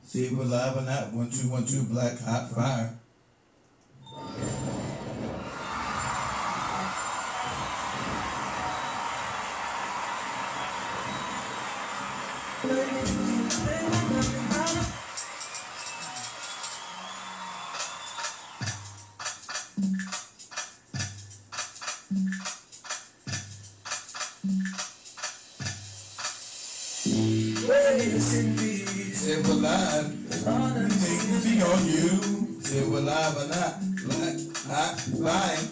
See if we're live or not. 1212 Black Hot Fire. Say we're live. Take the beat on you. Say we're live or not. Black Hot Fire.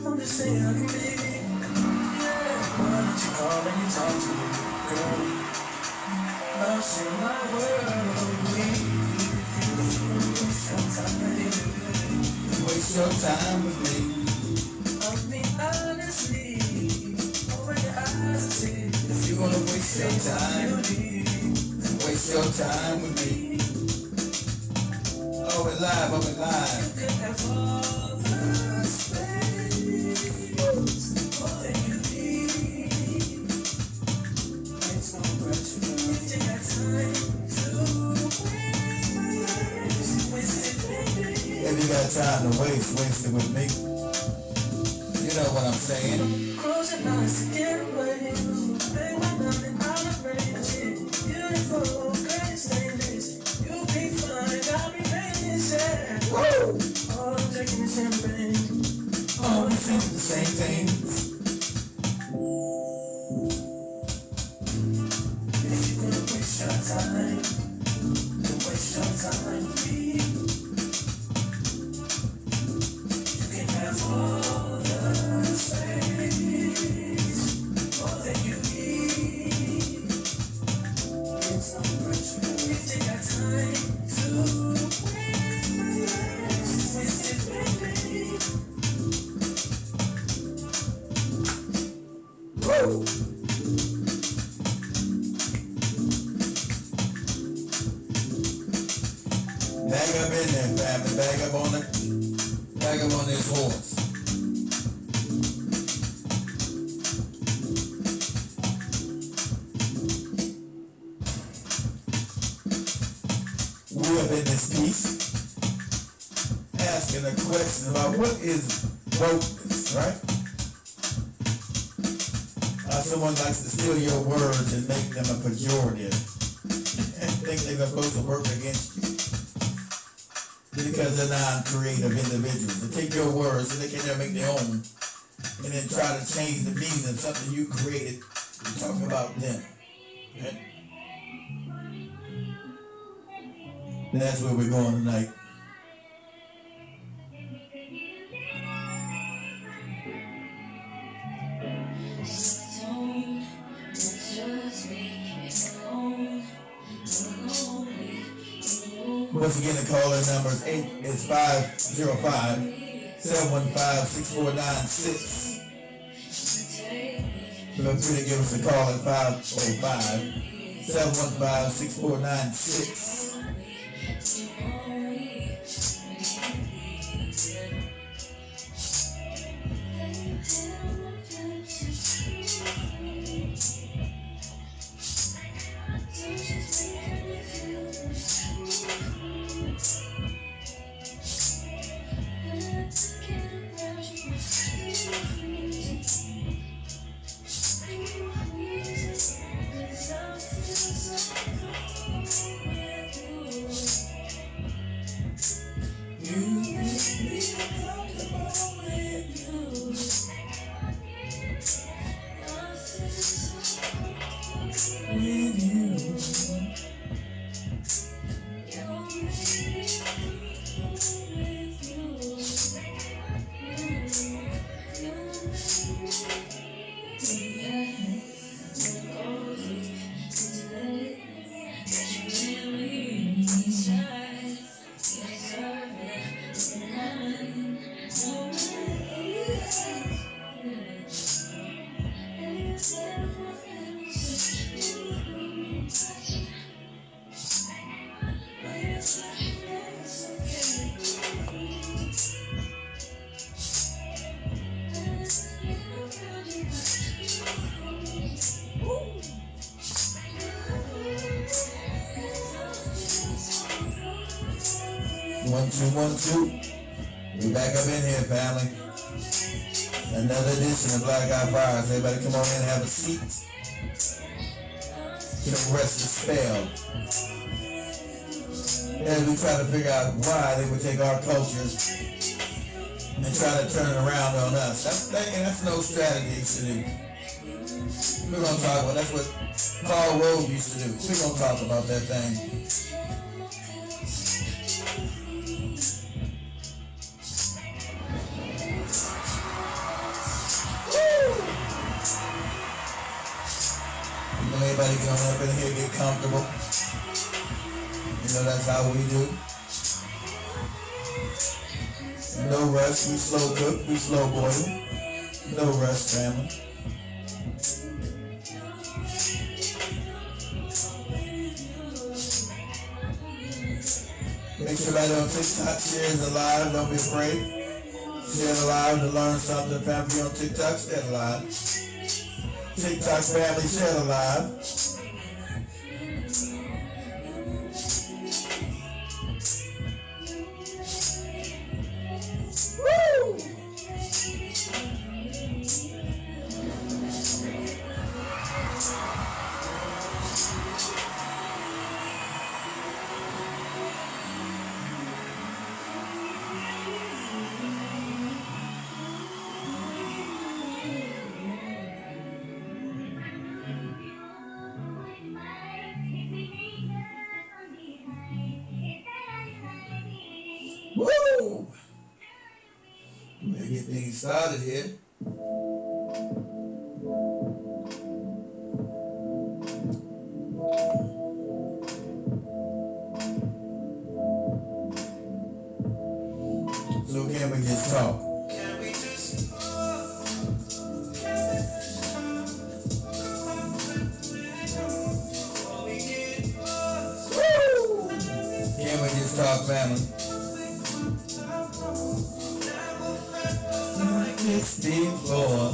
I'm just saying I can be. Why don't you call and you talk to me, girl? I'll share my world with you. Waste your time with me. I mean honestly, open your eyes and see. If you're gonna waste your time, waste your time with me. Oh, we're live, oh, we're live. You can have all the space, more than you need. It's no pressure. If you got time to waste it, baby. If you got time to waste it with me. You know what I'm saying? Close your eyes to get away. Baby, nothing out of range. Beautiful, great stainless. You'll be fine, I'll be painless. Whoa! Oh, I'm taking the champagne. Oh, we think the same things. If you're gonna waste your time, then waste your time with me. You can have all the space, more than you need. It's no pressure. If you got time to waste it, baby. Whoa! Bag up in there, family. Bag up on this horse. We up in this piece, asking a question about what is wokeness, right? Someone likes to steal your words and make them a pejorative and think they're supposed to work against you because they're non-creative individuals. They take your words and they can never make their own and then try to change the meaning of something you created and talk about them. Okay? And that's where we're going tonight. Once again, the call-in number is 505-715-6496. Feel free to give us a call at 505-715-6496. 1, 2, 1, 2. We back up in here, family. Another edition of Black Eye Fires. Everybody come on in and have a seat. Get a rest the spell. As we try to figure out why they would take our cultures and try to turn it around on us. That's no strategy to do. We're going to talk about, that's what Paul Rove used to do. We're going to talk about that thing. Everybody get on up in here, get comfortable. You know, that's how we do. No rush, we slow cook, we slow boil. No rush, family. Make sure everybody on TikTok shares it live, don't be afraid. Share it live to learn something. Family on TikTok, share it live. TikTok family, share it live. Woo! We'll get things started here. So can we just talk? Can we just Woo! Can we just talk, family? This before.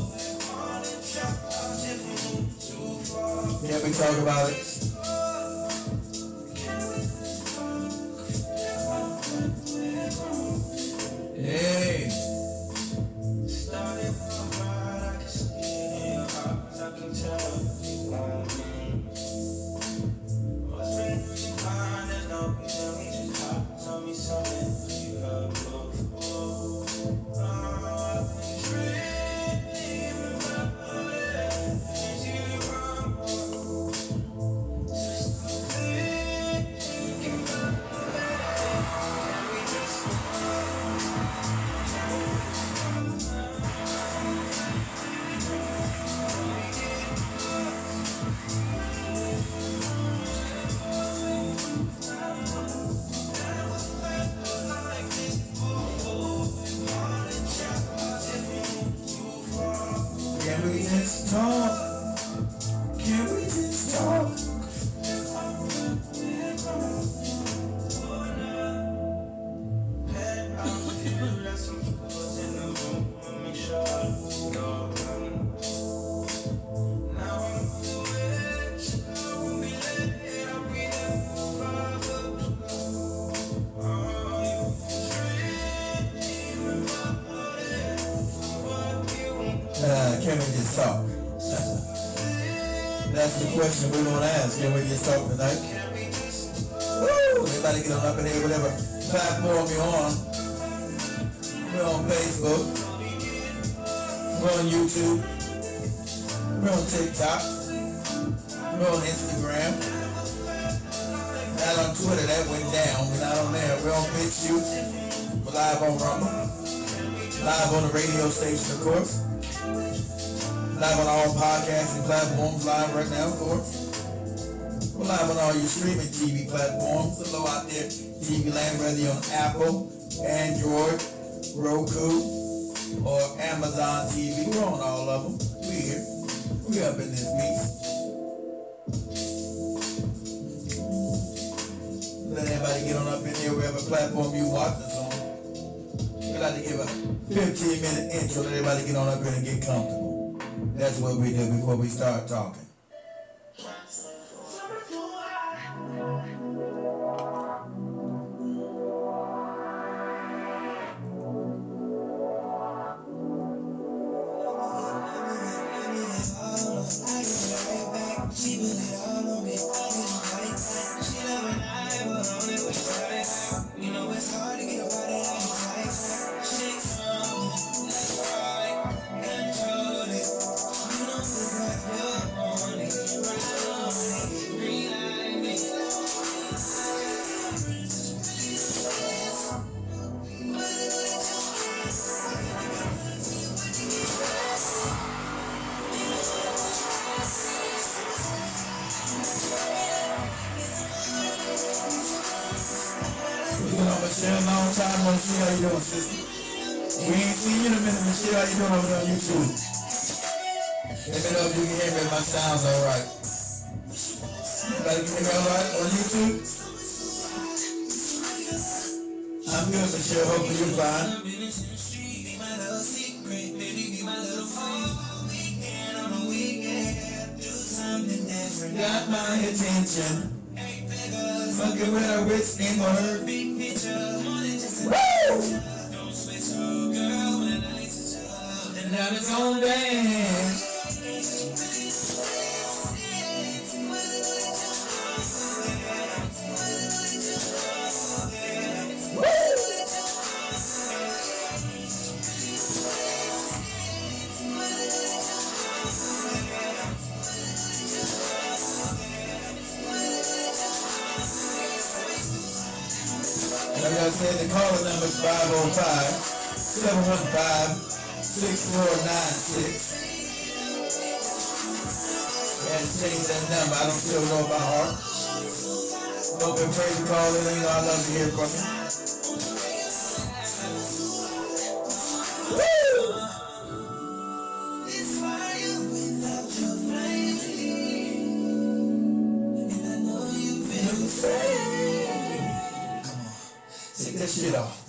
Can we talk about it? Hey. Can we just talk? Can we just talk? Can we just talk? That's the question we're going to ask. Can we just talk tonight? Woo! Everybody get on up in here, whatever platform you're on. We're on Facebook. We're on YouTube. We're on TikTok. We're on Instagram. Not on Twitter, that went down. We're not on there. We're on BitChute. We're live on Rumble. Live on the radio station, of course. Live on all podcasting platforms, live right now, of course. We're live on all your streaming TV platforms. Hello out there, TV land, whether you're on Apple, Android, Roku, or Amazon TV. We're on all of them. We're here. We're up in this piece. Let everybody get on up in here, wherever platform you watch us on. We'd like to give a 15-minute intro. Let everybody get on up here and get comfortable. That's what we do before we start talking. been on Michelle a long time. No see how you doing, sister. We ain't seen you in a minute, Michelle. How you doing over there on YouTube? Let me know if you can hear me. My sound's alright. Everybody can hear me alright on YouTube? I'm good, Michelle. Hopefully you're fine. Got my attention. Fucking with a rich name on her. Woo! And now it's on dance. Like I said, the caller number is 505-715-6496. And change that number. I don't still know by heart. Don't be afraid to call in. You know I love to hear from you. Woo! It's fire without your flame. And I know you feel the same. Take that shit off.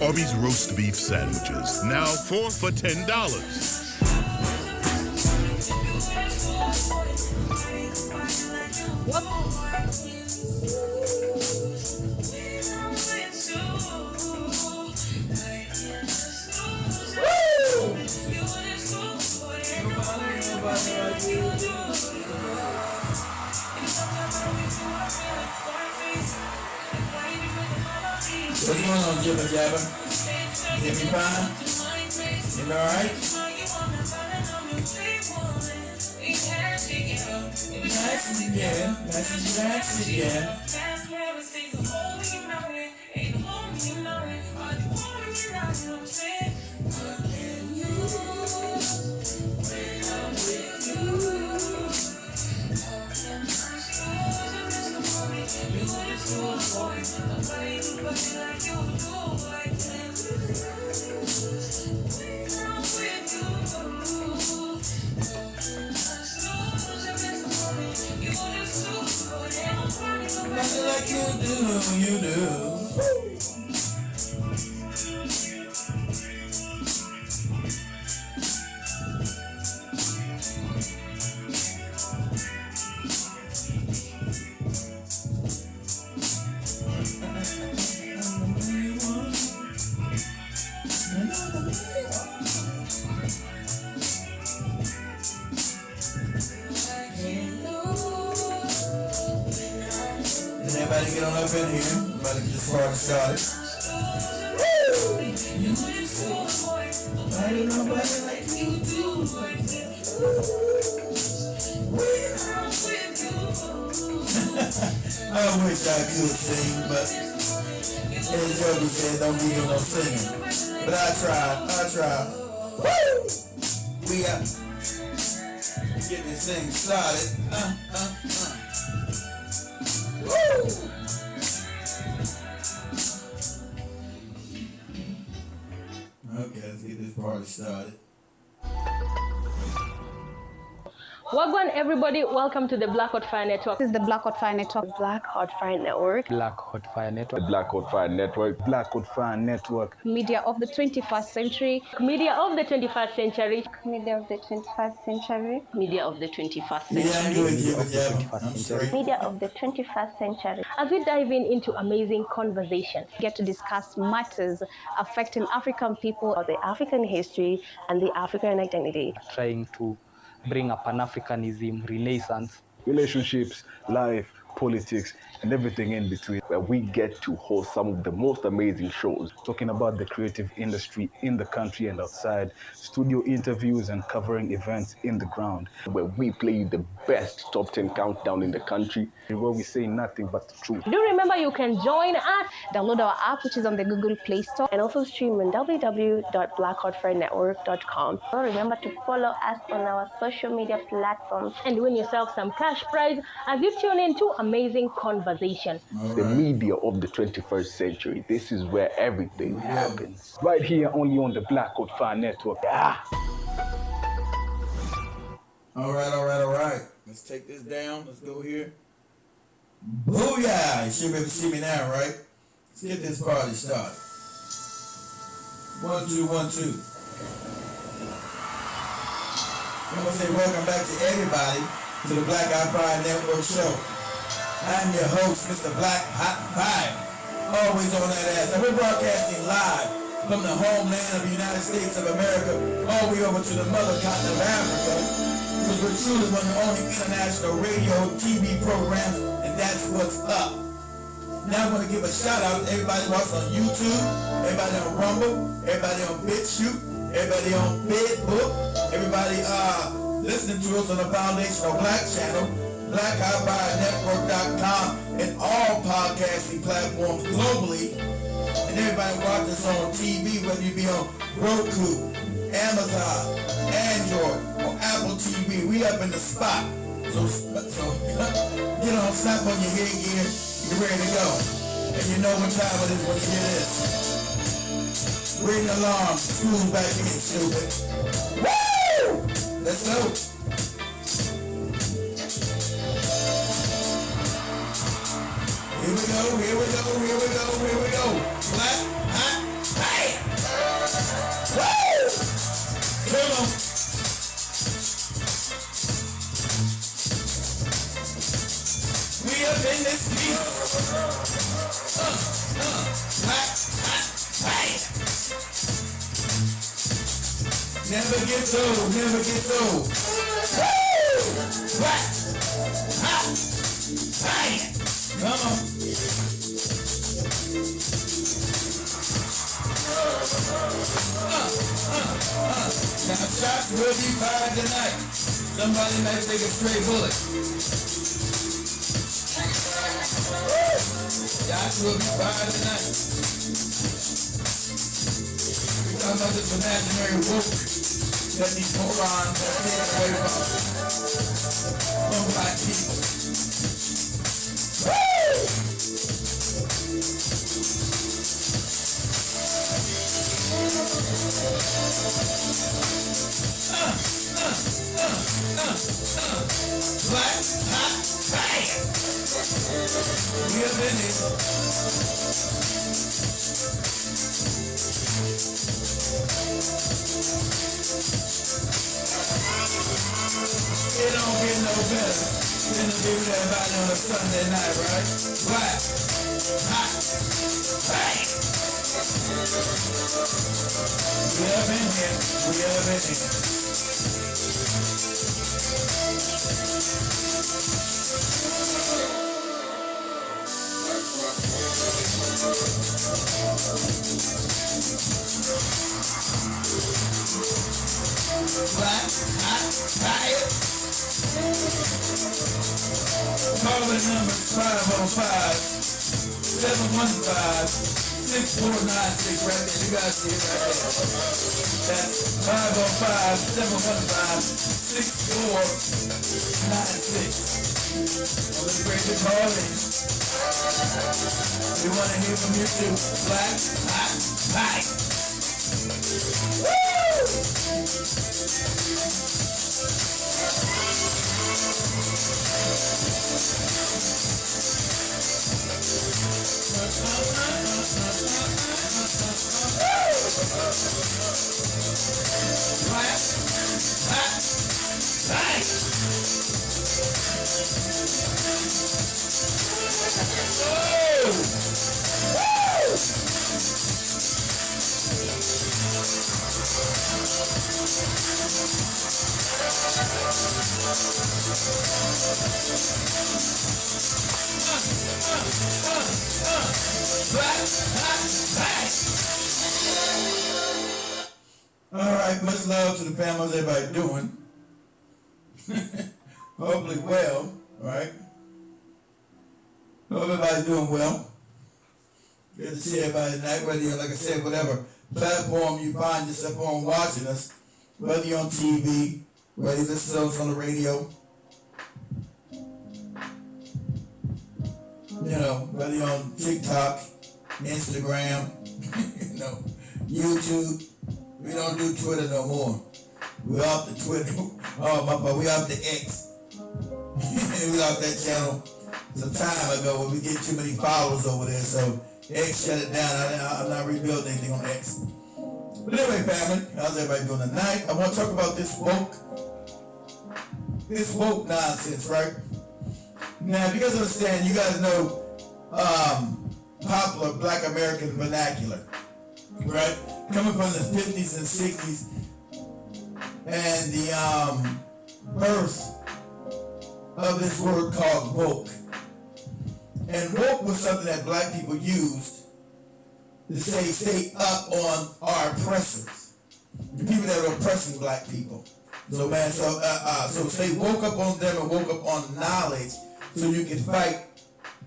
Arby's roast beef sandwiches, now 4 for $10. What's going on, Jibba Jabba? Hear me fine? You alright? Nice again. Nice again. Nothing like you do. Everybody get on up in here. Everybody get this party started. Nobody like you do. I wish I could sing, but as Joker said, don't give him no singing. But I try. Woo! We got Get this thing started. Woo! Okay, let's get this party started. Wagwan everybody, welcome to the Black Hot Fire Network. This is the Black Hot Fire Network. Black Hot Fire Network. Black Hot Fire Network. Black Hot Fire Network. Black Hot Fire Network. Media of the 21st century. Media of the 21st century. Media of the 21st century. Media of the 21st Yeah, I'm century. doing it, but yeah, I'm straight. Media of the 21st century. As we dive into amazing conversations, Get to discuss matters affecting African people, Of the African history and the African identity. Trying to bring a Pan-Africanism renaissance. Relationships, life, politics, and everything in between, where we get to host some of the most amazing shows. Talking about the creative industry in the country and outside, studio interviews and covering events in the ground. Where we play the best top 10 countdown in the country. Where we say nothing but the truth. do remember you can join us. download our app, which is on the Google Play Store. And also stream on www.blackhotfirenetwork.com. So remember to follow us on our social media platforms. And win yourself some cash prize as you tune into amazing conversation. The media of the 21st century. This is where everything happens. Right here only on the Black Hot Fire Network. All right. Let's take this down. Let's go here. Booyah! You should be able to see me now, right? Let's get this party started. 1, 2, 1, 2. I'm gonna say welcome back to everybody to the Black Hot Fire Network show. I'm your host, Mr. Black Hot Fire. Always on that ass. And we're broadcasting live from the homeland of the United States of America all the way over to the mother continent of Africa. Because we're truly one of the only international radio TV programs, and that's what's up. Now I'm going to give a shout out to everybody who's on YouTube, everybody on Rumble, everybody on BitChute, everybody on Facebook, everybody listening to us on the Foundational Black channel, blackhotfirenetwork.com, and all podcasting platforms globally. And everybody watch us on TV, whether you be on Roku, Amazon, Android, or Apple TV. We up in the spot. So get on, snap on your headgear, you're ready to go. And you know what time it is when you hear this. Ring the alarm, school's back in, stupid. Woo! Let's go. Here we go. Black, hot, bang! Woo! Come on. We up in this piece. Black, hot, bang! Never gets old. Woo! Black, hot, bang! Come on. Now shots will be fired tonight. Somebody might take a stray bullet. Shots will be fired tonight. We're talking about this imaginary woke that these morons have taken away from black people. Black, hot, bang! We have been here. It don't get no better than to be with everybody on a Sunday night, right? Black, hot, bang! We have been here. Black, hot, fire. Call the number 505-715-6955. 6496 right there. You guys see it right there. That's 505-715-6496. Well, let's break the call in. We want to hear from you too. Black, hot, hot. All right, much love to the family. How's everybody doing? Hopefully well, right? Hope everybody's doing well. Good to see everybody tonight, whether you're, like I said, whatever platform you find yourself on watching us, whether you're on TV, whether you listen to us on the radio, you know, whether you're on TikTok, Instagram, you know, YouTube. We don't do Twitter no more. We're off the Twitter. Oh, my fault. We off the X. We off that channel some time ago when we get too many followers over there. So X shut it down. I'm not rebuilding anything on X. But anyway, family, how's everybody doing tonight? I want to talk about this woke nonsense, right? Now, if you guys understand, you guys know popular Black American vernacular, right? Coming from the 50s and 60s, and the birth of this word called woke. And woke was something that Black people used to say stay up on our oppressors, the people that are oppressing Black people. So man, so say woke up on them and woke up on knowledge, so you can fight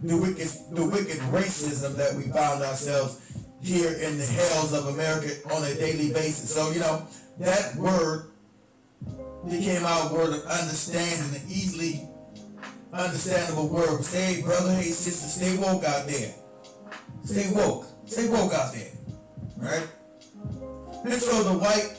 the wicked racism that we found ourselves here in the hells of America on a daily basis. So, you know, that word became our word of understanding, an easily understandable word. Hey, brother, hey, sister, stay woke out there. Stay woke. Stay woke out there. Right? And so the white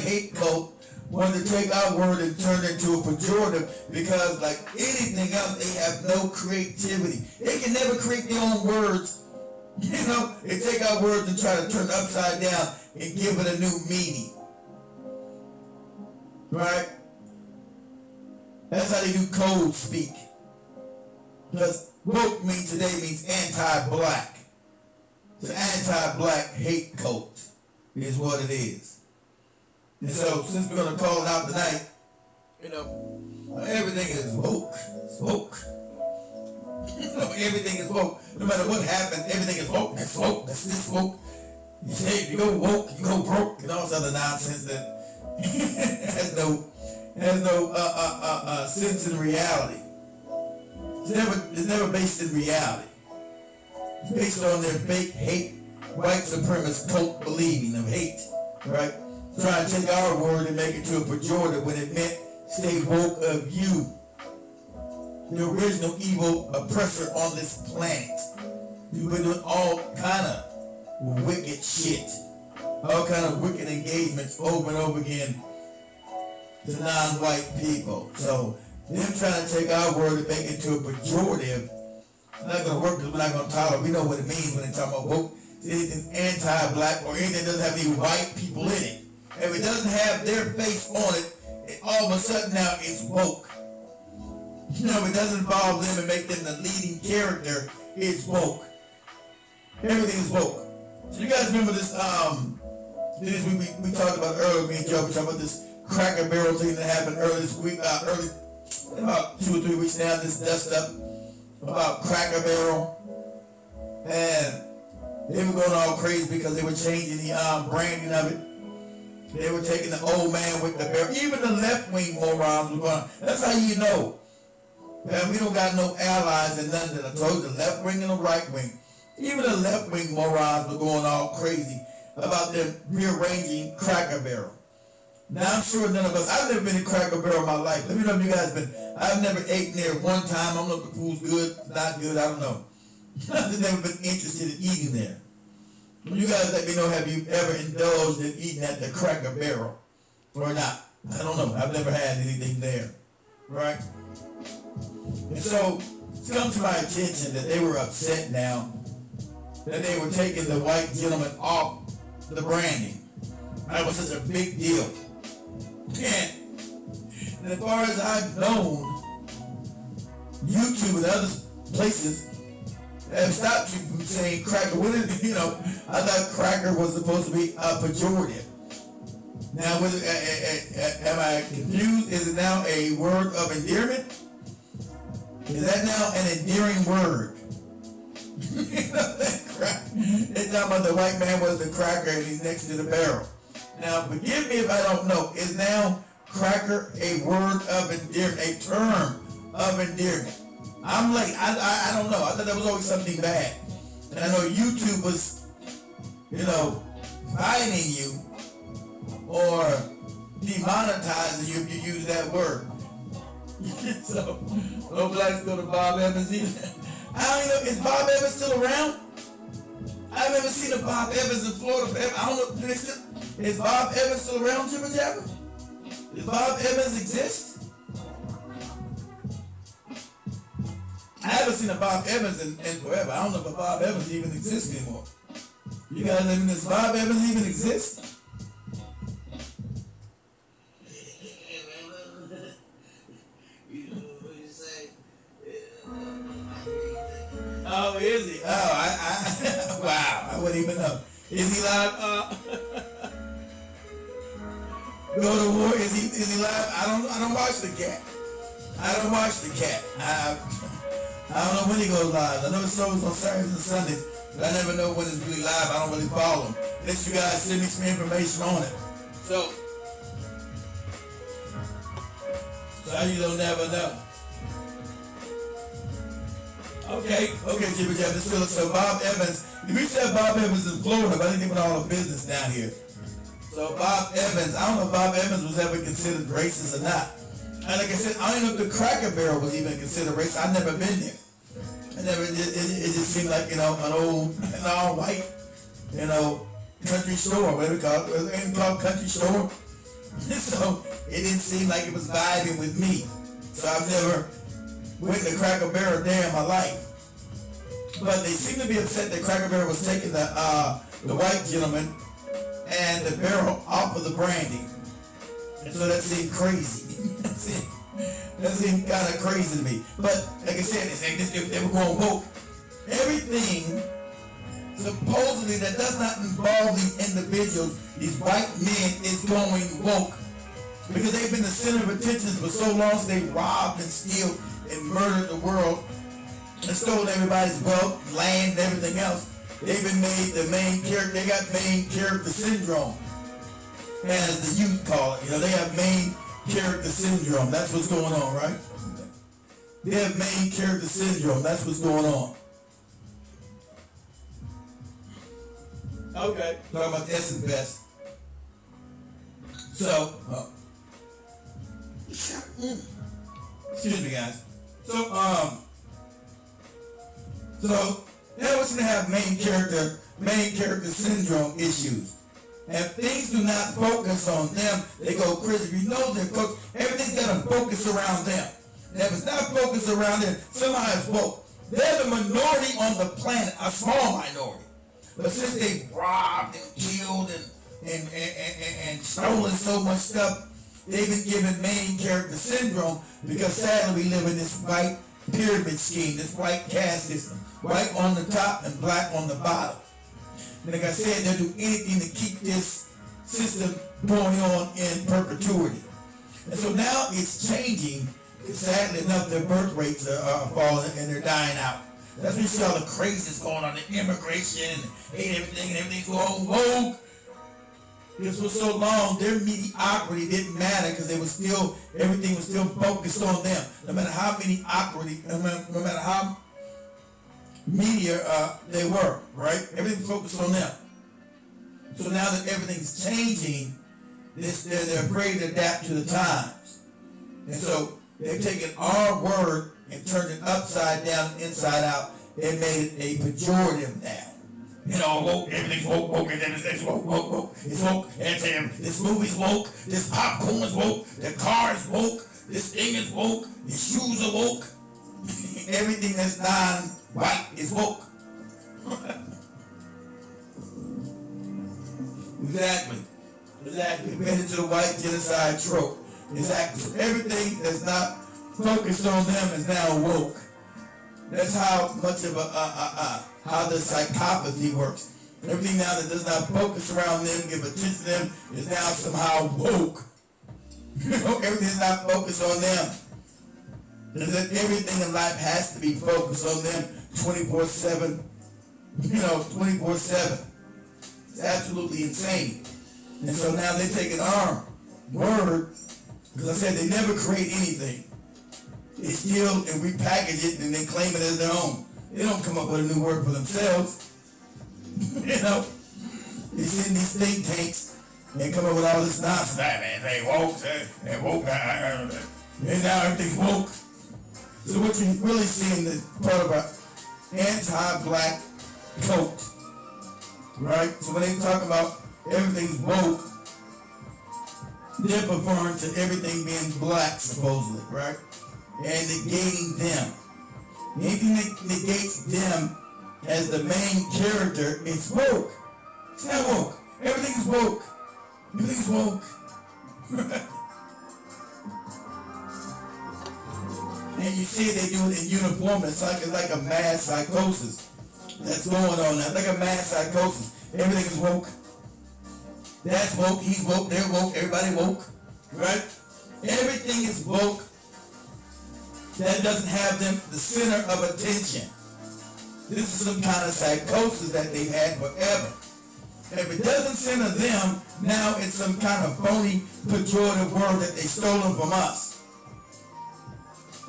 hate cult wanted to take our word and turn it into a pejorative because, like anything else, they have no creativity. They can never create their own words. You know, they take our words and try to turn it upside down and give it a new meaning. Right? That's how they do code speak. Because woke today means anti-black. It's an anti-black hate cult is what it is. And so, since we're going to call it out tonight, you know, everything is woke. It's woke. You know, everything is woke. No matter what happens, everything is woke. That's woke. That's this woke. You say if you go woke, you go broke, and all this other nonsense that has no sense in reality. It's never based in reality. It's based on their fake hate, white supremacist cult believing of hate, right? Trying to take our word and make it to a pejorative when it meant stay woke of you, the original evil oppressor on this planet. You've been doing all kind of wicked shit, all kind of wicked engagements over and over again to non-white people. So them trying to take our word and make it to a pejorative, it's not going to work because we're not going to tolerate. We know what it means when they talk about woke. It's anything anti-black or anything that doesn't have any white people in it. If it doesn't have their face on it, all of a sudden now it's woke. You know, it doesn't involve them and make them the leading character. It's woke. Everything is woke. So you guys remember this? We talked about earlier. Me and Joe we talked about this Cracker Barrel thing that happened early this week. About 2 or 3 weeks now. This dust up about Cracker Barrel, and they were going all crazy because they were changing the branding of it. They were taking the old man with the barrel. Even the left-wing morons were going. That's how you know. Man, we don't got no allies in London. I told you, the left wing and the right wing. Even the left-wing morons were going all crazy about them rearranging Cracker Barrel. Now I'm sure none of us, I've never been to Cracker Barrel in my life. Let me know if you guys been. I've never ate there one time. I don't know if the food's good, not good, I don't know. I've never been interested in eating there. You guys let me know, have you ever indulged in eating at the Cracker Barrel or not? I don't know. I've never had anything there, right? And so it's come to my attention that they were upset now that they were taking the white gentleman off the branding. That was such a big deal. And as far as I've known, YouTube and other places have stopped you from saying cracker. What is, I thought cracker was supposed to be a pejorative. Now, am I confused? Is it now a word of endearment? Is that now an endearing word? They're talking about the white man was the cracker and he's next to the barrel. Now, forgive me if I don't know. Is now cracker a word of endearment, a term of endearment? I'm like, I don't know. I thought that was always something bad. And I know YouTube was, fining you or demonetizing you if you use that word. So, no blacks go to Bob Evans either. I don't even know, is Bob Evans still around? I've never seen a Bob Evans in Florida. I don't know, is Bob Evans still around, Jimmy Jabber? Does Bob Evans exist? I haven't seen a Bob Evans in forever. I don't know if a Bob Evans even exists anymore. You guys, does Bob Evans even exist? Oh, is he? Oh, wow, I wouldn't even know. Is he live? Go to war. Is he live? I don't watch the cat. I don't watch the cat. I don't know when he goes live. I know his shows on Saturdays and Sundays, but I never know when it's really live. I don't really follow him. Unless you guys send me some information on it. So you don't never know. Okay, Jimmy Jab. So Bob Evans, we said Bob Evans in Florida, but I didn't even all the business down here. So Bob Evans, I don't know if Bob Evans was ever considered racist or not. And like I said, I don't know if the Cracker Barrel was even considered racist. I've never been there. It just seemed like, an all white, country store, whatever we call it. It was called country store. So it didn't seem like it was vibing with me. So I've never went to Cracker Barrel day in my life. But they seem to be upset that Cracker Barrel was taking the white gentleman and the barrel off of the branding. And so that seemed crazy. That seemed kind of crazy to me. But like I said, they were going woke. Everything supposedly that does not involve these individuals, these white men, is going woke. Because they've been the center of attention for so long, so they robbed and steal and murdered the world and stolen everybody's wealth, land, and everything else. They've been made the main character. They got main character syndrome, as the youth call it. They have main character syndrome. That's what's going on, right? They have main character syndrome. That's what's going on. Okay, talking about the essence best. So, excuse me, guys. So they always gonna have main character syndrome issues. If things do not focus on them, they go crazy. If you know they're coach, everything's gotta focus around them. And if it's not focused around them, somehow it's woke. They're the minority on the planet, a small minority. But since they robbed and killed and stolen so much stuff, they've been given main character syndrome because sadly we live in this white pyramid scheme, this white caste system. White on the top and black on the bottom. And like I said, they'll do anything to keep this system going on in perpetuity. And so now it's changing. Sadly enough, their birth rates are falling and they're dying out. That's when you see all the craziness going on, the immigration and hate everything and everything's going woke. Because for so long, their mediocrity didn't matter because everything was still focused on them. No matter how mediocrity, no matter how media they were, right? Everything's focused on them. So now that everything's changing, they're afraid to adapt to the times. And so they've taken our word and turned it upside down and inside out and made it a pejorative now. You know, woke, everything's woke, woke, and everything's woke, woke, woke. It's woke, and this movie's woke, this popcorn is woke, the car is woke, this thing is woke, the shoes are woke. Everything that's non-white is woke. Exactly. We're headed to the white genocide trope. Exactly. So everything that's not focused on them is now woke. That's how much of how the psychopathy works. Everything now that does not focus around them, give attention to them, is now somehow woke. You know, everything is not focused on them. Because everything in life has to be focused on them 24/7. You know, 24/7. It's absolutely insane. And so now they're taking our word, because I said they never create anything. They steal and repackage it and they claim it as their own. They don't come up with a new word for themselves. You know, they send these think tanks and come up with all this nonsense. Man, they woke, they woke, and now everything's woke. So what you really see in the part of an anti-black cult, right? So when they talk about everything's woke, they're referring to everything being black, supposedly, right? And negating them. Anything that negates them as the main character is woke. It's not woke. Everything's woke. Everything's woke. And you see they do it in uniform. It's like a mass psychosis that's going on now. It's like a mass psychosis. Everything is woke. That's woke. He's woke. They're woke. Everybody woke. Right? Everything is woke. That doesn't have them the center of attention. This is some kind of psychosis that they've had forever. If it doesn't center them, now it's some kind of phony, pejorative word that they've stolen from us.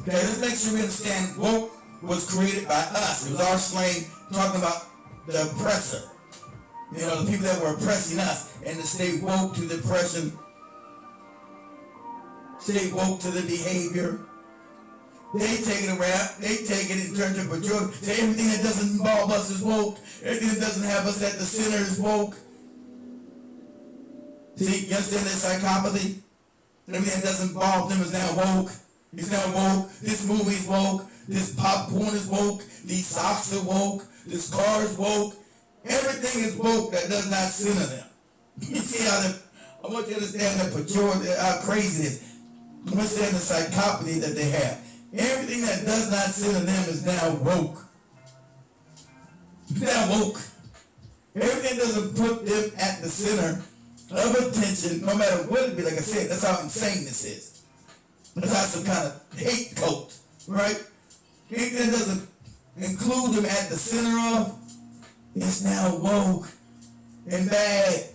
Okay, let's make sure we understand woke was created by us. It was our slang talking about the oppressor. You know, the people that were oppressing us, and to stay woke to the oppression, stay woke to the behavior. They take it around, they take it in terms of pejorative. Say everything that doesn't involve us is woke. Everything that doesn't have us at the center is woke. See, you understand that psychopathy? Everything that doesn't involve them is now woke. It's now woke. This movie is woke. This popcorn is woke. These socks are woke. This car is woke. Everything is woke that does not center them. You see how I want you to understand that pejorative, how crazy it is. You understand the psychopathy that they have. Everything that does not center them is now woke. It's now woke. Everything doesn't put them at the center of attention, no matter what it be. Like I said, that's how insane this is. That's how some kind of hate cult, right? Anything that doesn't include them at the center of, it's now woke and bad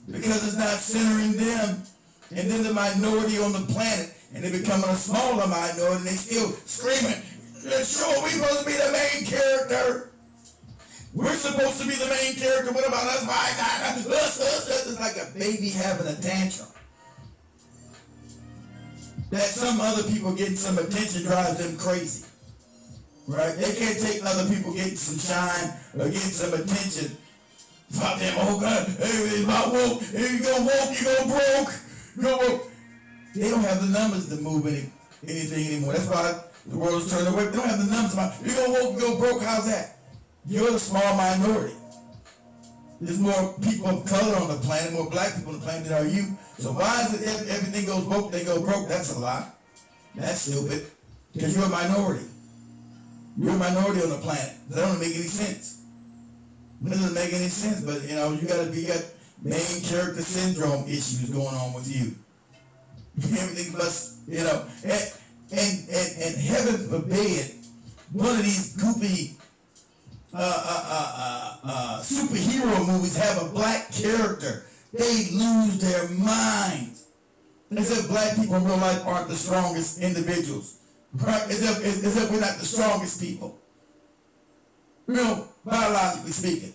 because it's not centering them. And then the minority on the planet, and they're becoming a smaller minority, and they still screaming, sure, we're supposed to be the main character. We're supposed to be the main character. What about us? Why not? It's like a baby having a tantrum. That some other people getting some attention drives them crazy. Right? They can't take other people getting some shine or getting some attention. Fuck them, oh God, hey, it's my woke. Hey, you go woke, you go broke. You go woke. They don't have the numbers to move anything anymore. That's why the world is turning away. They don't have the numbers. You go woke, you go broke. How's that? You're the small minority. There's more people of color on the planet, more black people on the planet than are you. So why is it if everything goes woke, they go broke? That's a lie. That's stupid. Because you're a minority. You're a minority on the planet. That don't make any sense. It doesn't make any sense, but you know, you got main character syndrome issues going on with you. Everything must, you know, and heaven forbid one of these goofy superhero movies have a black character. They lose their minds. As if black people in real life aren't the strongest individuals. Right? As if we're not the strongest people. biologically speaking.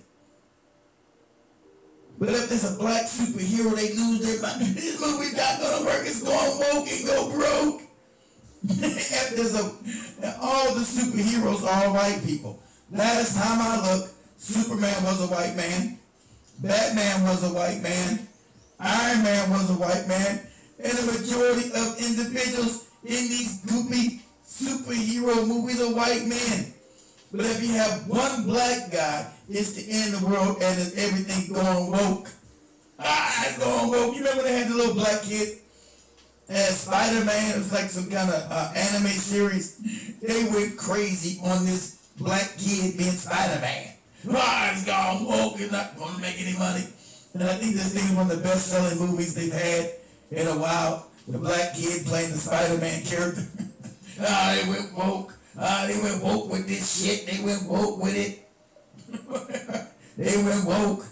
But if there's a black superhero, they lose their mind. This movie's not gonna work. It's going woke and go broke. If there's all the superheroes are all white people. Last time I looked, Superman was a white man. Batman was a white man. Iron Man was a white man. And the majority of individuals in these goopy superhero movies are white men. But if you have one black guy, it's the end of the world and it's everything going woke. It's going woke. You remember they had the little black kid as Spider-Man? It was like some kind of anime series. They went crazy on this black kid being Spider-Man. It's gone woke. It's not going to make any money. And I think this thing is one of the best-selling movies they've had in a while. The black kid playing the Spider-Man character. They went woke. They went woke with this shit. They went woke with it. They went woke.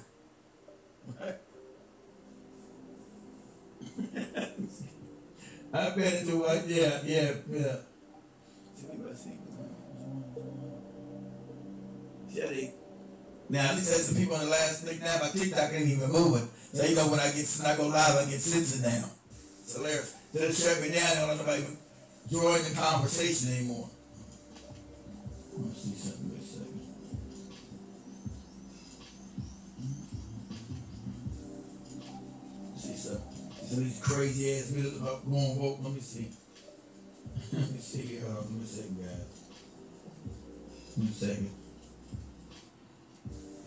I bet it's what? Yeah. Now, at least that's the people on the last link now. My TikTok ain't even moving. So, you know, when I go live, I get censored down. It's hilarious. So they shut me down. I don't let nobody join the conversation anymore. Let me see something for a second. See something. Some of these crazy ass videos about going woke. Let me see. Let me see here. Hold on. Let me see, guys. Let me second.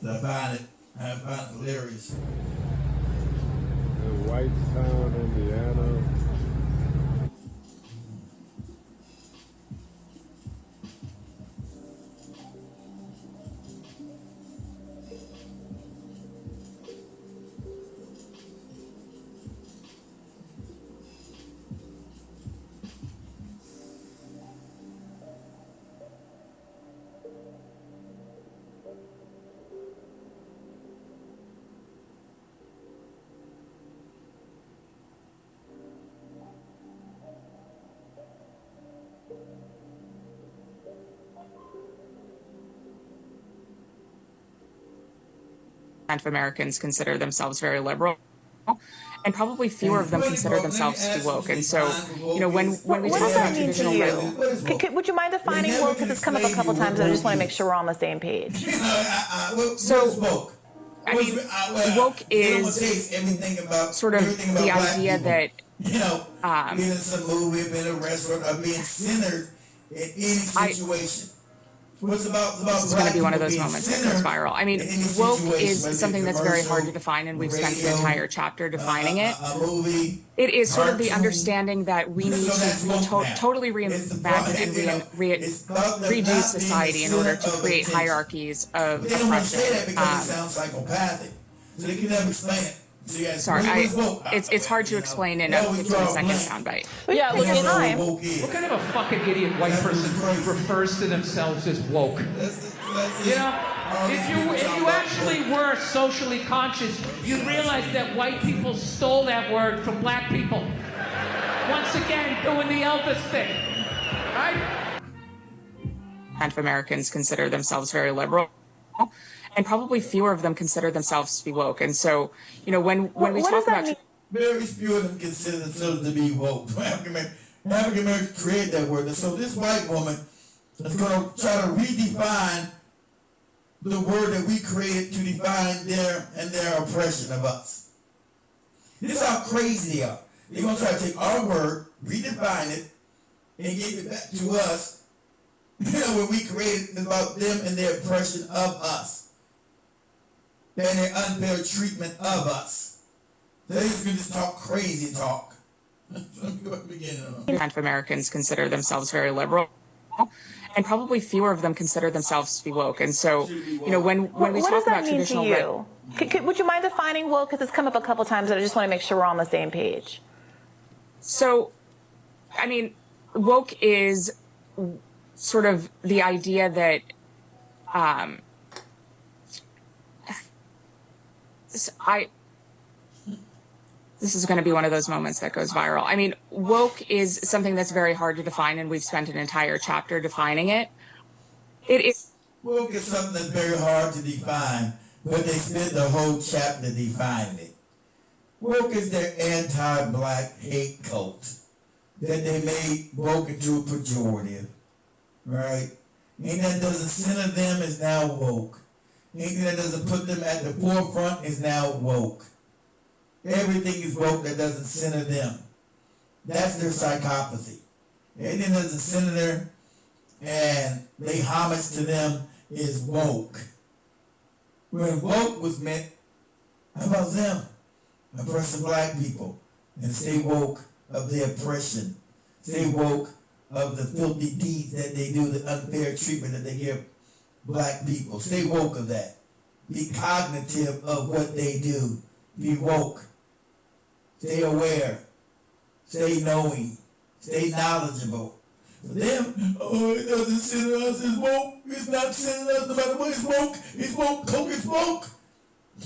I find it hilarious. In Whitestown, Indiana. Of Americans consider themselves very liberal, and probably fewer of them consider themselves to be woke. And so, you know, when we talk about traditional would you mind defining woke? Because it's come up a couple times, and I just want to make sure we're on the same page. So, I mean, woke is sort of the idea that being in some movie, being in a restaurant, or being centered in any situation. This is going to be one of those moments that goes viral. I mean, woke is something that's very hard to define, and we've spent an entire chapter defining it. It is sort of the understanding that we need to totally reimagine and redo society in order to create hierarchies of oppression. Sounds psychopathic. So they can never explain it. Sorry, it's hard to explain in a 15-second soundbite. Yeah, look at time. What kind of a fucking idiot white person refers to themselves as woke? You know, if you actually were socially conscious, you'd realize that white people stole that word from black people. Once again, doing the Elvis thing, right? Of Americans consider themselves very liberal, and probably fewer of them consider themselves to be woke. And so, you know, when we talk about... Very few of them consider themselves to be woke. African Americans create that word. And so this white woman is going to try to redefine the word that we created to define their oppression of us. This is how crazy they are. They're going to try to take our word, redefine it, and give it back to us. You know, what we created about them and their oppression of us. And their unfair treatment of us. They can just talk crazy talk. Of Americans consider themselves very liberal, and probably fewer of them consider themselves to be woke. And so, you know, when we talk about traditional... What does that mean to you? Would you mind defining woke? Because it's come up a couple times, and I just want to make sure we're on the same page. So, I mean, woke is sort of the idea that this is going to be one of those moments that goes viral. I mean, woke is something that's very hard to define, and we've spent an entire chapter defining it. It is Woke is something that's very hard to define, but they spent the whole chapter defining it. Woke is their anti-black hate cult that they made woke into a pejorative, right? Anything that doesn't center them is now woke. Anything that doesn't put them at the forefront is now woke. Everything is woke that doesn't center them. That's their psychopathy. Anything that doesn't center them and they homage to them is woke. When woke was meant, how about them? Oppressing black people. And stay woke of the oppression. Stay woke of the filthy deeds that they do, the unfair treatment that they give black people. Stay woke of that. Be cognitive of what they do. Be woke. Stay aware. Stay knowing. Stay knowledgeable. For them, oh, it doesn't center us, it's woke. It's not centering us no matter what, it's woke. It's woke, coke, it's woke.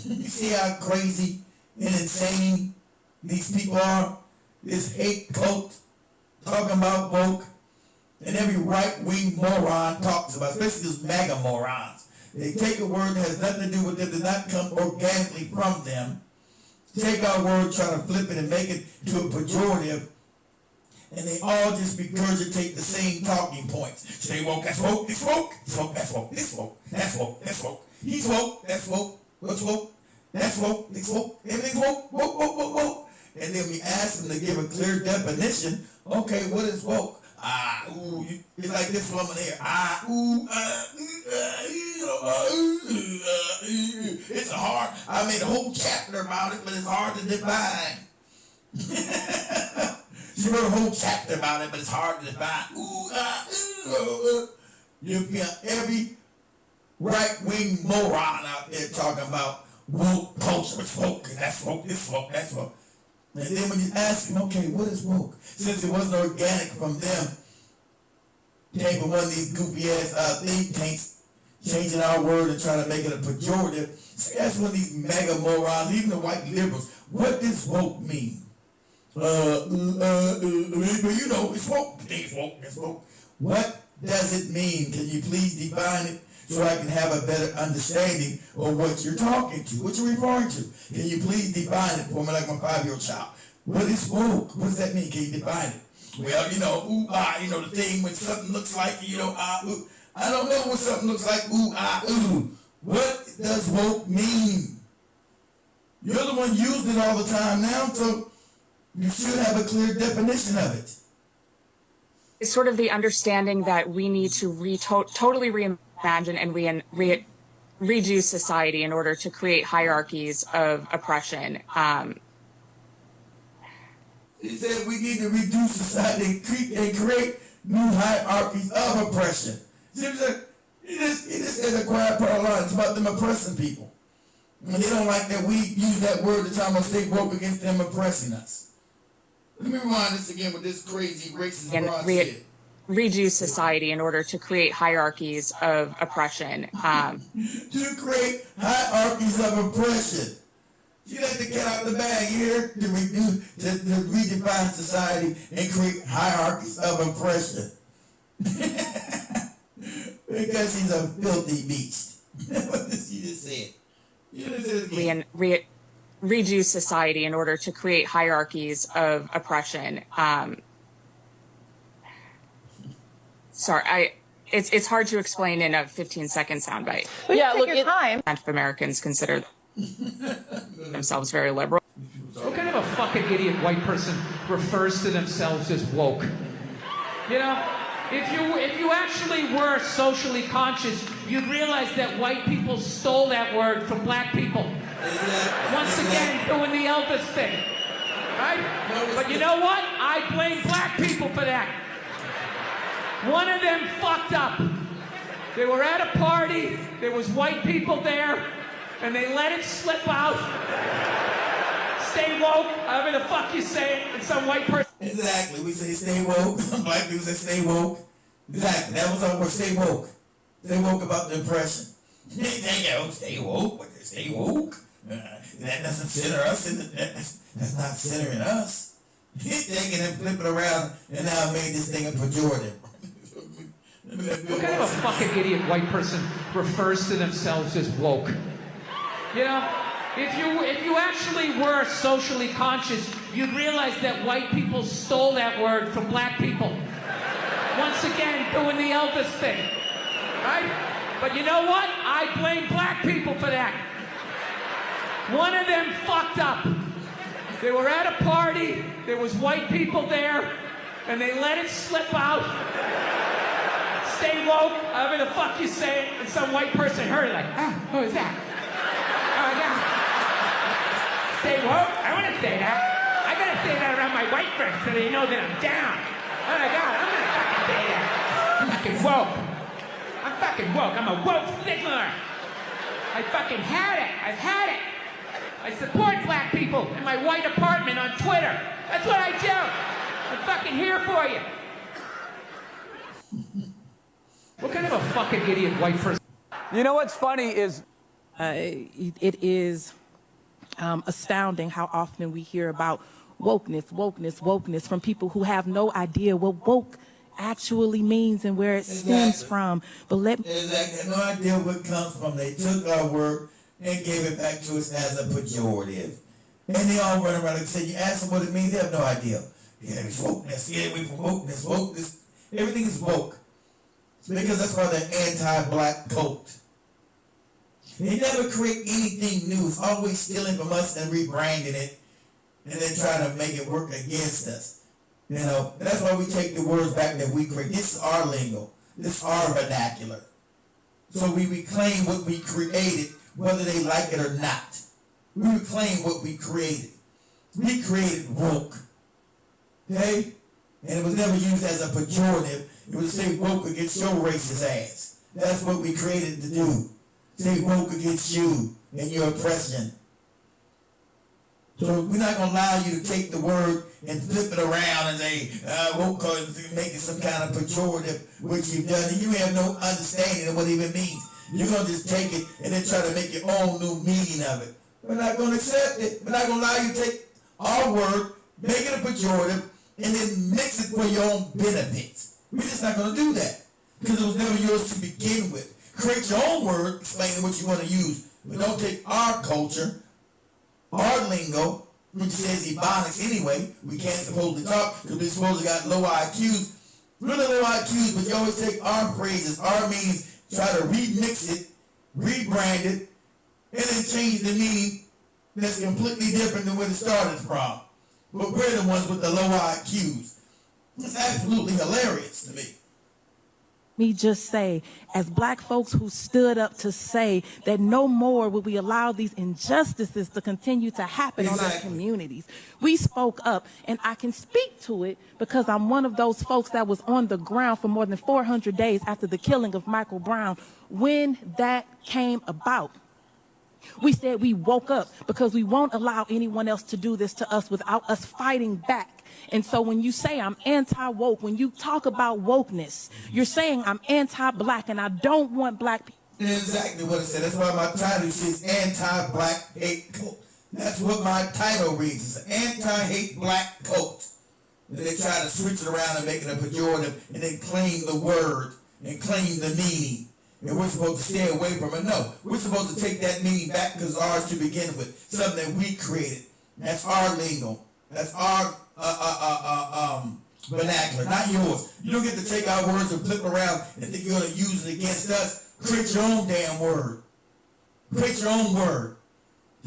You see how crazy and insane these people are? This hate cult talking about woke. And every right-wing moron talks about, especially those MAGA morons. They take a word that has nothing to do with them, does not come organically from them. Take our word, try to flip it and make it to a pejorative, and they all just regurgitate the same talking points. Stay woke, that's woke, this woke, this woke, that's woke, this woke, that's woke, that's woke. He's woke, that's woke, what's woke, that's woke, this woke, everything's woke, woke, woke, woke, woke. And then we ask them to give a clear definition. Okay, what is woke? It's like this woman here. It's hard. I made a whole chapter about it, but it's hard to define. She wrote a whole chapter about it, but it's hard to define. You got every right-wing moron out there talking about woke culture. It's woke, that's woke, this woke, that's woke. And then when you ask them, okay, what is woke? Since it wasn't organic from them, came from one of these goofy ass think tanks, changing our word and trying to make it a pejorative. So that's one of these mega morons, even the white liberals. What does woke mean? But you know, it's woke. It's woke. It's woke. What does it mean? Can you please define it so I can have a better understanding of what you're talking to, what you're referring to? Can you please define it for me like my 5-year-old child? What is woke? What does that mean? Can you define it? Well, you know, the thing when something looks like, I don't know what something looks like, What does woke mean? You're the one using it all the time now, so you should have a clear definition of it. It's sort of the understanding that we need to totally reimagine and redo society in order to create hierarchies of oppression. He said we need to reduce society and create new hierarchies of oppression. It just says a quiet part of line. It's about them oppressing people. And they don't like that we use that word to try to stay woke against them oppressing us. Let me rewind this again with this crazy racist broad shit. Redo society in order to create hierarchies of oppression. To create hierarchies of oppression. You let the cat out the bag here to redefine society and create hierarchies of oppression. Because he's a filthy beast. What did you just say? You just said it again. Redo society in order to create hierarchies of oppression. Sorry, it's hard to explain in a 15-second soundbite. Yeah, look, your time. Americans consider themselves very liberal. What kind of a fucking idiot white person refers to themselves as woke? You know, if you actually were socially conscious, you'd realize that white people stole that word from black people. Once again, doing the Elvis thing, right? But you know what? I blame black people for that. One of them fucked up. They were at a party, there was white people there, and they let it slip out. Stay woke, however the fuck you say it, and some white person. Exactly, we say stay woke. Some black people say stay woke. Exactly, that was our word, stay woke. Stay woke about the oppression. Stay woke, but stay woke. That doesn't center us, that's not centering us. He's taking and flipping around, and now made this thing a pejorative. What kind of a fucking idiot white person refers to themselves as woke? You know, if you actually were socially conscious, you'd realize that white people stole that word from black people. Once again, doing the Elvis thing, right? But you know what? I blame black people for that. One of them fucked up. They were at a party, there was white people there, and they let it slip out. Stay woke, however the fuck you say it, and some white person heard it like, who is that? Oh, yeah. Stay woke? I want to say that. I gotta say that around my white friends so they know that I'm down. Oh my God, I'm gonna fucking say that. I'm fucking woke. I'm fucking woke. I'm a woke signaler. I fucking had it. I've had it. I support black people in my white apartment on Twitter. That's what I do. I'm fucking here for you. What kind of a fucking idiot white person? You know what's funny is... it is astounding how often we hear about wokeness from people who have no idea what woke actually means and where it stems from. But Exactly. No idea where it comes from. They took our word and gave it back to us as a pejorative. And they all run around and say, you ask them what it means, they have no idea. Yeah, it's wokeness. Yeah, we from wokeness. Everything is woke. Because that's why they're anti-black cult. They never create anything new. It's always stealing from us and rebranding it and then trying to make it work against us. You know, and that's why we take the words back that we create. This is our lingo. This is our vernacular. So we reclaim what we created, whether they like it or not. We reclaim what we created. We created woke. Okay? And it was never used as a pejorative. It was say woke against your racist ass. That's what we created to do. Say woke against you and your oppression. So we're not going to allow you to take the word and flip it around and say, woke, make it some kind of pejorative, which you've done, and you have no understanding of what it even means. You're going to just take it and then try to make your own new meaning of it. We're not going to accept it. We're not going to allow you to take our word, make it a pejorative, and then mix it for your own benefits. We're just not going to do that because it was never yours to begin with. Create your own word, explaining what you want to use, but don't take our culture, our lingo, which says ebonics anyway. We can't supposedly talk because we're supposed to got low IQs. Really low IQs, but you always take our phrases, our meanings, try to remix it, rebrand it, and then change the meaning that's completely different than where it started from. But we're the ones with the low IQs. It's absolutely hilarious to me. Me just say, as black folks who stood up to say that no more will we allow these injustices to continue to happen on our communities. We spoke up, and I can speak to it because I'm one of those folks that was on the ground for more than 400 days after the killing of Michael Brown when that came about. We said we woke up because we won't allow anyone else to do this to us without us fighting back. And so when you say I'm anti-woke, when you talk about wokeness, you're saying I'm anti-black and I don't want black people. Exactly what it said. That's why my title says anti-black hate cult. That's what my title reads. It's anti-hate black cult. And they try to switch it around and make it a pejorative and then claim the word and claim the meaning. And we're supposed to stay away from it. No, we're supposed to take that meaning back because it's ours to begin with. Something that we created. That's our lingo. That's our vernacular, not yours. You don't get to take our words and flip around and think you're going to use it against us. Create your own damn word. Create your own word.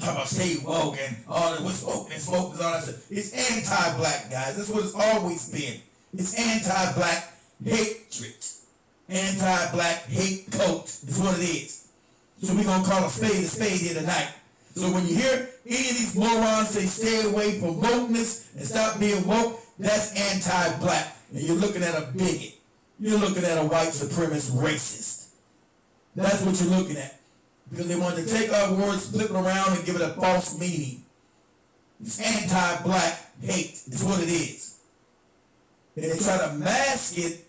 How about stay woke and all that, what's wokeness, all that stuff. It's anti-black, guys. That's what it's always been. It's anti-black hatred. Anti-black hate cult is what it is. So we're going to call a spade here tonight. So when you hear any of these morons say stay away from wokeness and stop being woke, that's anti-black. And you're looking at a bigot. You're looking at a white supremacist racist. That's what you're looking at. Because they want to take our words, flip it around, and give it a false meaning. It's anti-black hate is what it is. And they try to mask it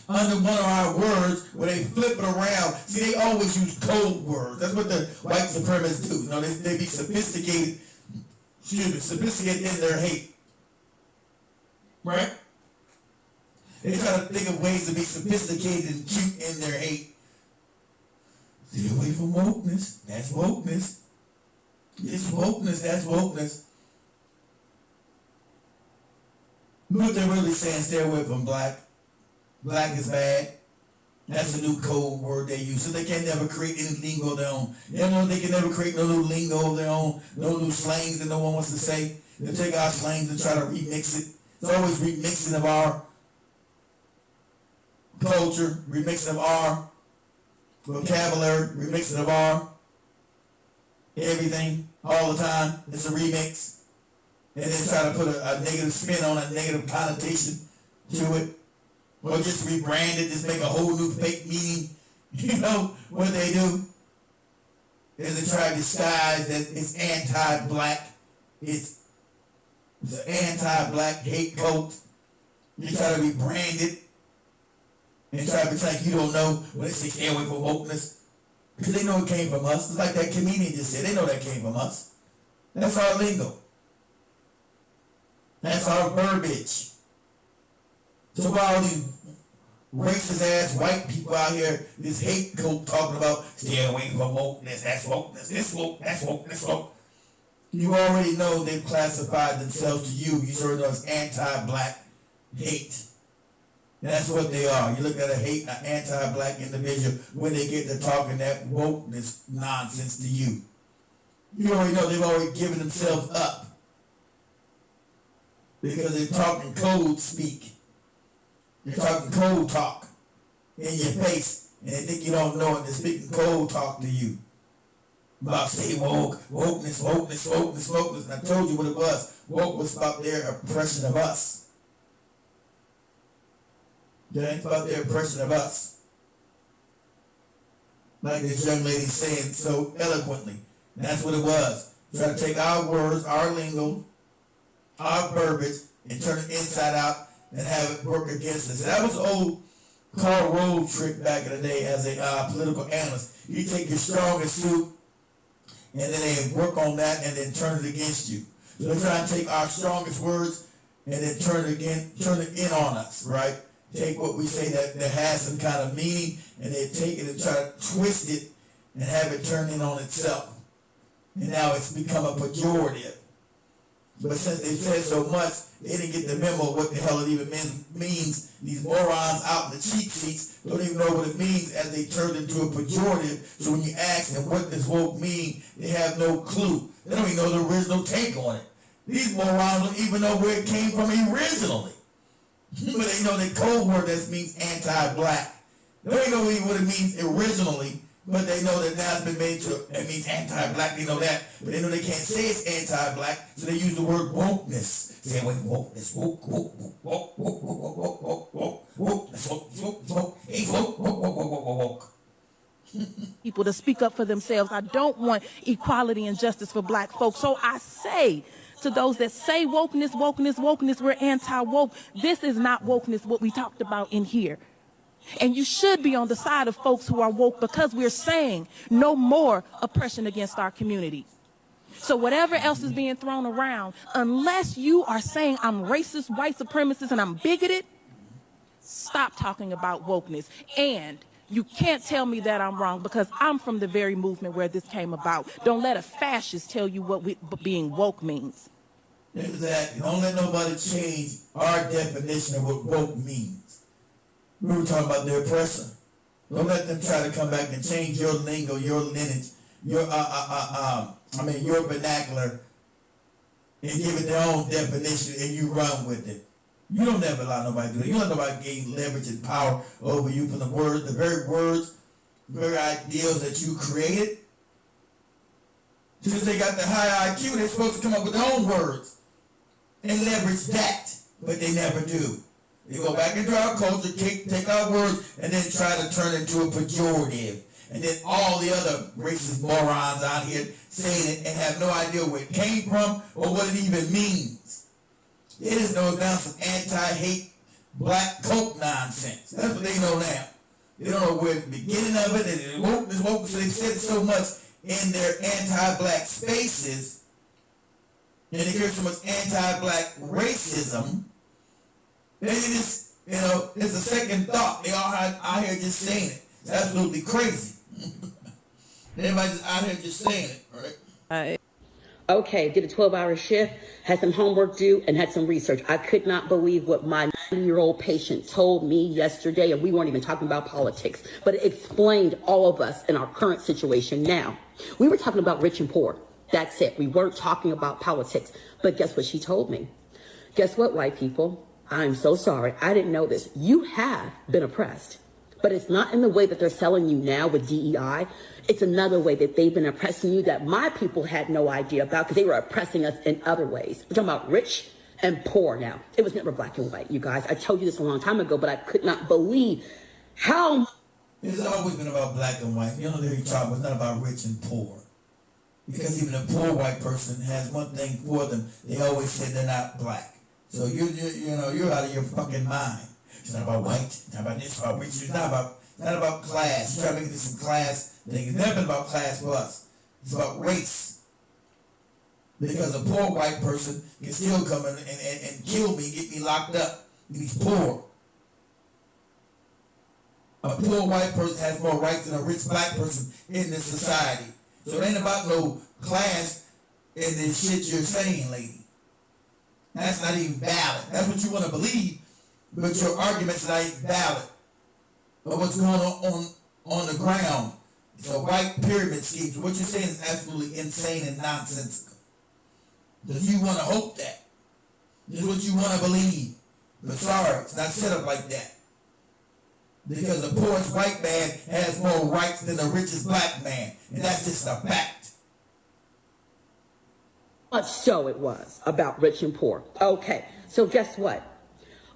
under one of our words where they flip it around. See, they always use code words. That's what the white supremacists do. You know, they be sophisticated, sophisticated in their hate. Right? They try to think of ways to be sophisticated and cute in their hate. Stay away from wokeness. That's wokeness. It's wokeness. That's wokeness. What they're really saying, stay away from black. Black is bad. That's a new code word they use. So they can never create any lingo of their own. You know, they can never create no new lingo of their own, no new slangs that no one wants to say. They take our slangs and try to remix it. It's always remixing of our culture, remixing of our vocabulary, remixing of our everything all the time. It's a remix. And then try to put a negative spin on a negative connotation to it. Or just rebrand it, just make a whole new fake meaning. You know what they do? Is they try to disguise that it's anti-black. It's an anti-black hate cult. You try to rebrand it and try to pretend like you don't know when they say stay away from wokeness. Because they know it came from us. It's like that comedian just said. They know that came from us. That's our lingo. That's our verbiage. So while all these racist ass white people out here, this hate cult talking about stay away from wokeness, that's wokeness, this woke, that's woke, this woke. You already know they've classified themselves to you. You sort of know it's anti-black hate. And that's what they are. You look at an anti-black individual when they get to talking that wokeness nonsense to you. You already know they've already given themselves up. Because they're talking code speak. They're talking code talk in your face, and they think you don't know it. They're speaking code talk to you. About stay woke, wokeness, wokeness, wokeness, wokeness. And I told you what it was. Woke was about their oppression of us. Okay? It's about their oppression of us. Like this young lady saying so eloquently. And that's what it was. Try to take our words, our lingo, our verbiage, and turn it inside out and have it work against us. That was the old Karl Rove trick back in the day as a political analyst. You take your strongest suit and then they work on that and then turn it against you. So they're trying to take our strongest words and then turn it in on us, right? Take what we say that has some kind of meaning and they take it and try to twist it and have it turn in on itself. And now it's become a pejorative. But since they said so much, they didn't get the memo of what the hell it even means. These morons out in the cheap seats don't even know what it means as they turned into a pejorative. So when you ask them what does woke mean, they have no clue. They don't even know the original take on it. These morons don't even know where it came from originally. But they know the code word that means anti-black. They don't even know what it means originally. But they know that now it's been made to, it means anti-black, they know that. But they know they can't say it's anti-black, so they use the word wokeness. Say, wait, wokeness, woke, woke, woke, woke, woke, woke, woke, woke, woke, woke, that's woke, woke, woke, hey, woke, woke, woke, woke, woke, woke. People to speak up for themselves. I don't want equality and justice for black folks. So I say to those that say wokeness, wokeness, wokeness, we're anti-woke. This is not wokeness, what we talked about in here. And you should be on the side of folks who are woke because we're saying no more oppression against our community. So whatever else is being thrown around, unless you are saying I'm racist, white supremacist, and I'm bigoted, stop talking about wokeness. And you can't tell me that I'm wrong because I'm from the very movement where this came about. Don't let a fascist tell you what being woke means. Exactly. Don't let nobody change our definition of what woke means. We were talking about the oppressor. Don't let them try to come back and change your lingo, your lineage, your vernacular, and give it their own definition, and you run with it. You don't ever allow nobody to do that. You don't let nobody gain leverage and power over you from the words, the very ideals that you created. Since they got the high IQ, they're supposed to come up with their own words and leverage that, but they never do. They go back into our culture, take our words, and then try to turn it into a pejorative. And then all the other racist morons out here saying it and have no idea where it came from or what it even means. They just know it's now some anti-hate black cult nonsense. That's what they know now. They don't know where the beginning of it is. Woke, so they said it so much in their anti-black spaces, and they hear so much anti-black racism, they just You know, it's a second thought. They all out here just saying it. It's absolutely crazy. Everybody just out here just saying it, right? Okay, did a 12-hour shift, had some homework due, and had some research. I could not believe what my 90-year-old patient told me yesterday, and we weren't even talking about politics, but it explained all of us in our current situation now. We were talking about rich and poor. That's it. We weren't talking about politics. But guess what she told me? Guess what, white people? I'm so sorry. I didn't know this. You have been oppressed, but it's not in the way that they're selling you now with DEI. It's another way that they've been oppressing you that my people had no idea about because they were oppressing us in other ways. We're talking about rich and poor now. It was never black and white, you guys. I told you this a long time ago, but I could not believe how... It's always been about black and white. You know, they're talking, it's not about rich and poor. Because even a poor white person has one thing for them. They always say they're not black. So you're out of your fucking mind. It's not about white. It's not about this. It's about rich. It's not about class. You try to make this some class thing. It's never been about class for us. It's about race. Because a poor white person can still come in and kill me, get me locked up. He's poor. A poor white person has more rights than a rich black person in this society. So it ain't about no class in this shit you're saying, lady. That's not even valid. That's what you want to believe, but your argument's not even valid. But what's going on the ground? It's a white pyramid scheme. So what you're saying is absolutely insane and nonsensical. Because you want to hope that. This is what you want to believe. But sorry, it's not set up like that. Because the poorest white man has more rights than the richest black man. And that's just a fact. Much so it was about rich and poor. Okay, so guess what?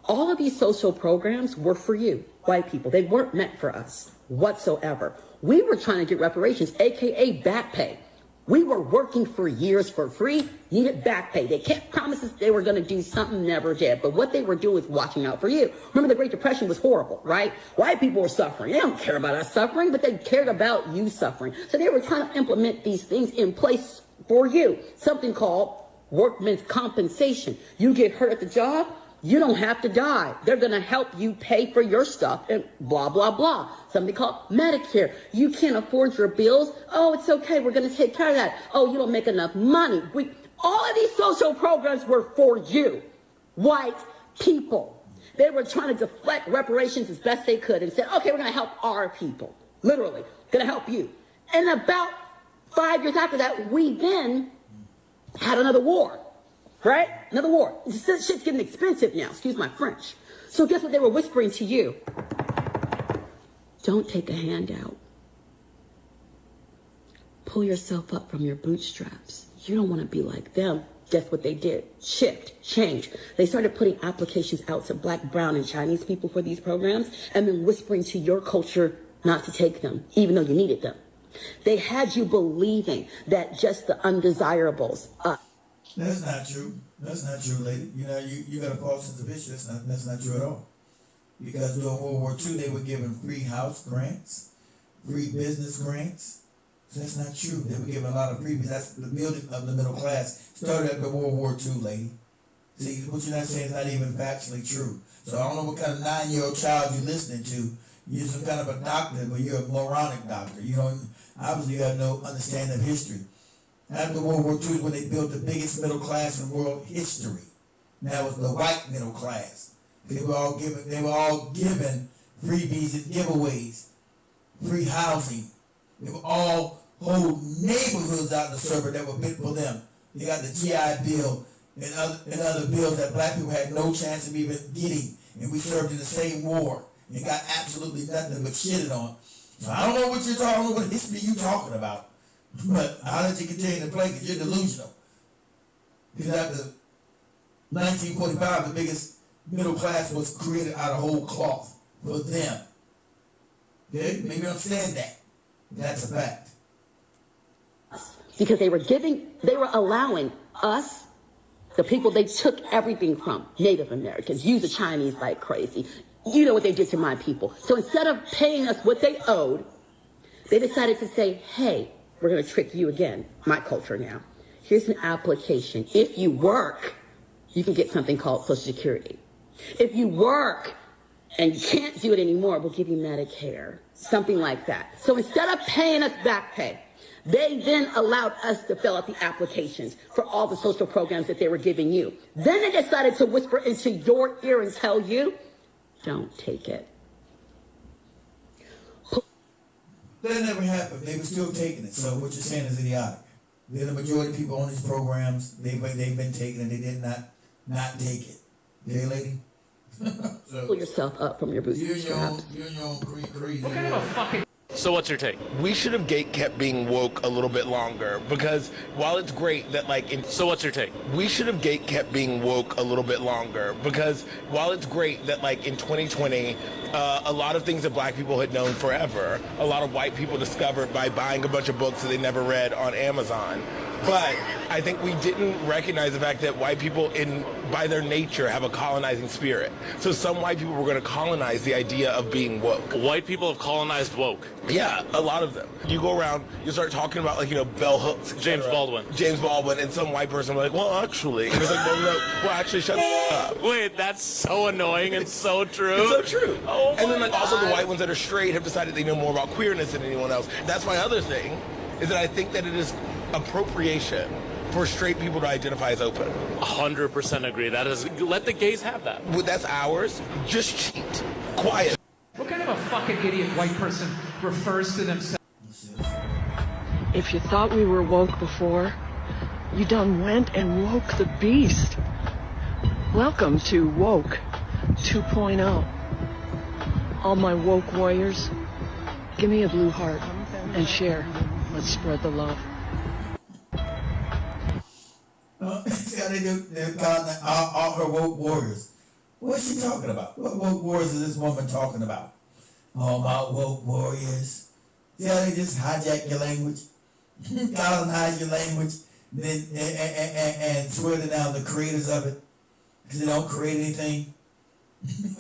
All of these social programs were for you, white people. They weren't meant for us whatsoever. We were trying to get reparations, AKA back pay. We were working for years for free, needed back pay. They kept promises they were going to do something, never did. But what they were doing was watching out for you. Remember, the Great Depression was horrible, right? White people were suffering. They don't care about us suffering, but they cared about you suffering. So they were trying to implement these things in place for you. Something called workman's compensation. You get hurt at the job, you don't have to die. They're going to help you pay for your stuff and blah, blah, blah. Something called Medicare. You can't afford your bills. Oh, it's okay. We're going to take care of that. Oh, you don't make enough money. All of these social programs were for you, white people. They were trying to deflect reparations as best they could and said, okay, we're going to help our people. Literally, going to help you. And about 5 years after that, we then had another war. Right? Another war. This shit's getting expensive now. Excuse my French. So guess what they were whispering to you? Don't take a handout. Pull yourself up from your bootstraps. You don't want to be like them. Guess what they did? Shift, change. They started putting applications out to black, brown, and Chinese people for these programs and then whispering to your culture not to take them, even though you needed them. They had you believing that just the undesirables, That's not true. That's not true, lady. You know, you got a false sense of issue. That's not true at all. Because during World War II, they were given free house grants, free business grants. So that's not true. They were given a lot of freebies. That's the building of the middle class. Started after World War II, lady. See, what you're not saying is not even factually true. So I don't know what kind of 9-year-old child you're listening to. You're some kind of a doctor, but you're a moronic doctor. You don't, obviously you have no understanding of history. After World War II is when they built the biggest middle class in world history. And that was the white middle class. They were all given freebies and giveaways, free housing. They were all whole neighborhoods out in the suburb that were built for them. They got the GI Bill and other bills that black people had no chance of even getting. And we served in the same war and got absolutely nothing but shitted on. So I don't know what you're talking about. I don't know what history you're talking about. But I'll let you continue to play because you're delusional. Because after 1945, the biggest middle class was created out of whole cloth for them. Okay? Maybe you understand that. That's a fact. Because they were allowing us, the people they took everything from, Native Americans, use the Chinese like crazy. You know what they did to my people. So instead of paying us what they owed, they decided to say, hey, we're going to trick you again, my culture now. Here's an application. If you work, you can get something called Social Security. If you work, and you can't do it anymore, we'll give you Medicare, something like that. So instead of paying us back pay, they then allowed us to fill out the applications for all the social programs that they were giving you. Then they decided to whisper into your ear and tell you, don't take it. That never happened. They were still taking it. So what you're saying is idiotic. The majority of people on these programs, they've been taking it. They did not take it. Okay, lady? So, pull yourself up from your bootstraps. You're in your own creed. What kind of a fucking... So what's your take? We should have kept being woke a little bit longer, because while it's great that So what's your take? We should have kept being woke a little bit longer, because while it's great that in 2020, a lot of things that black people had known forever, a lot of white people discovered by buying a bunch of books that they never read on Amazon. But I think we didn't recognize the fact that white people, by their nature, have a colonizing spirit. So some white people were going to colonize the idea of being woke. White people have colonized woke. Yeah, a lot of them. You go around, you start talking about bell hooks, James Baldwin, and some white person will be like, well, actually, and it's like, well, actually, shut up. Wait, that's so annoying and so true. It's so true. Oh, and then also the white ones that are straight have decided they know more about queerness than anyone else. That's my other thing, is that I think that it is appropriation for straight people to identify as open. 100% agree. That is, let the gays have that. Well, that's ours. Just cheat. Quiet. What kind of a fucking idiot white person refers to themselves? If you thought we were woke before, you done went and woke the beast. Welcome to Woke 2.0. All my woke warriors, give me a blue heart and share. Let's spread the love. See how they do? They're calling all her woke warriors. What's she talking about? What woke warriors is this woman talking about? All my woke warriors. See how they just hijack your language? Colonize your language, then and swear to now the creators of it, because they don't create anything.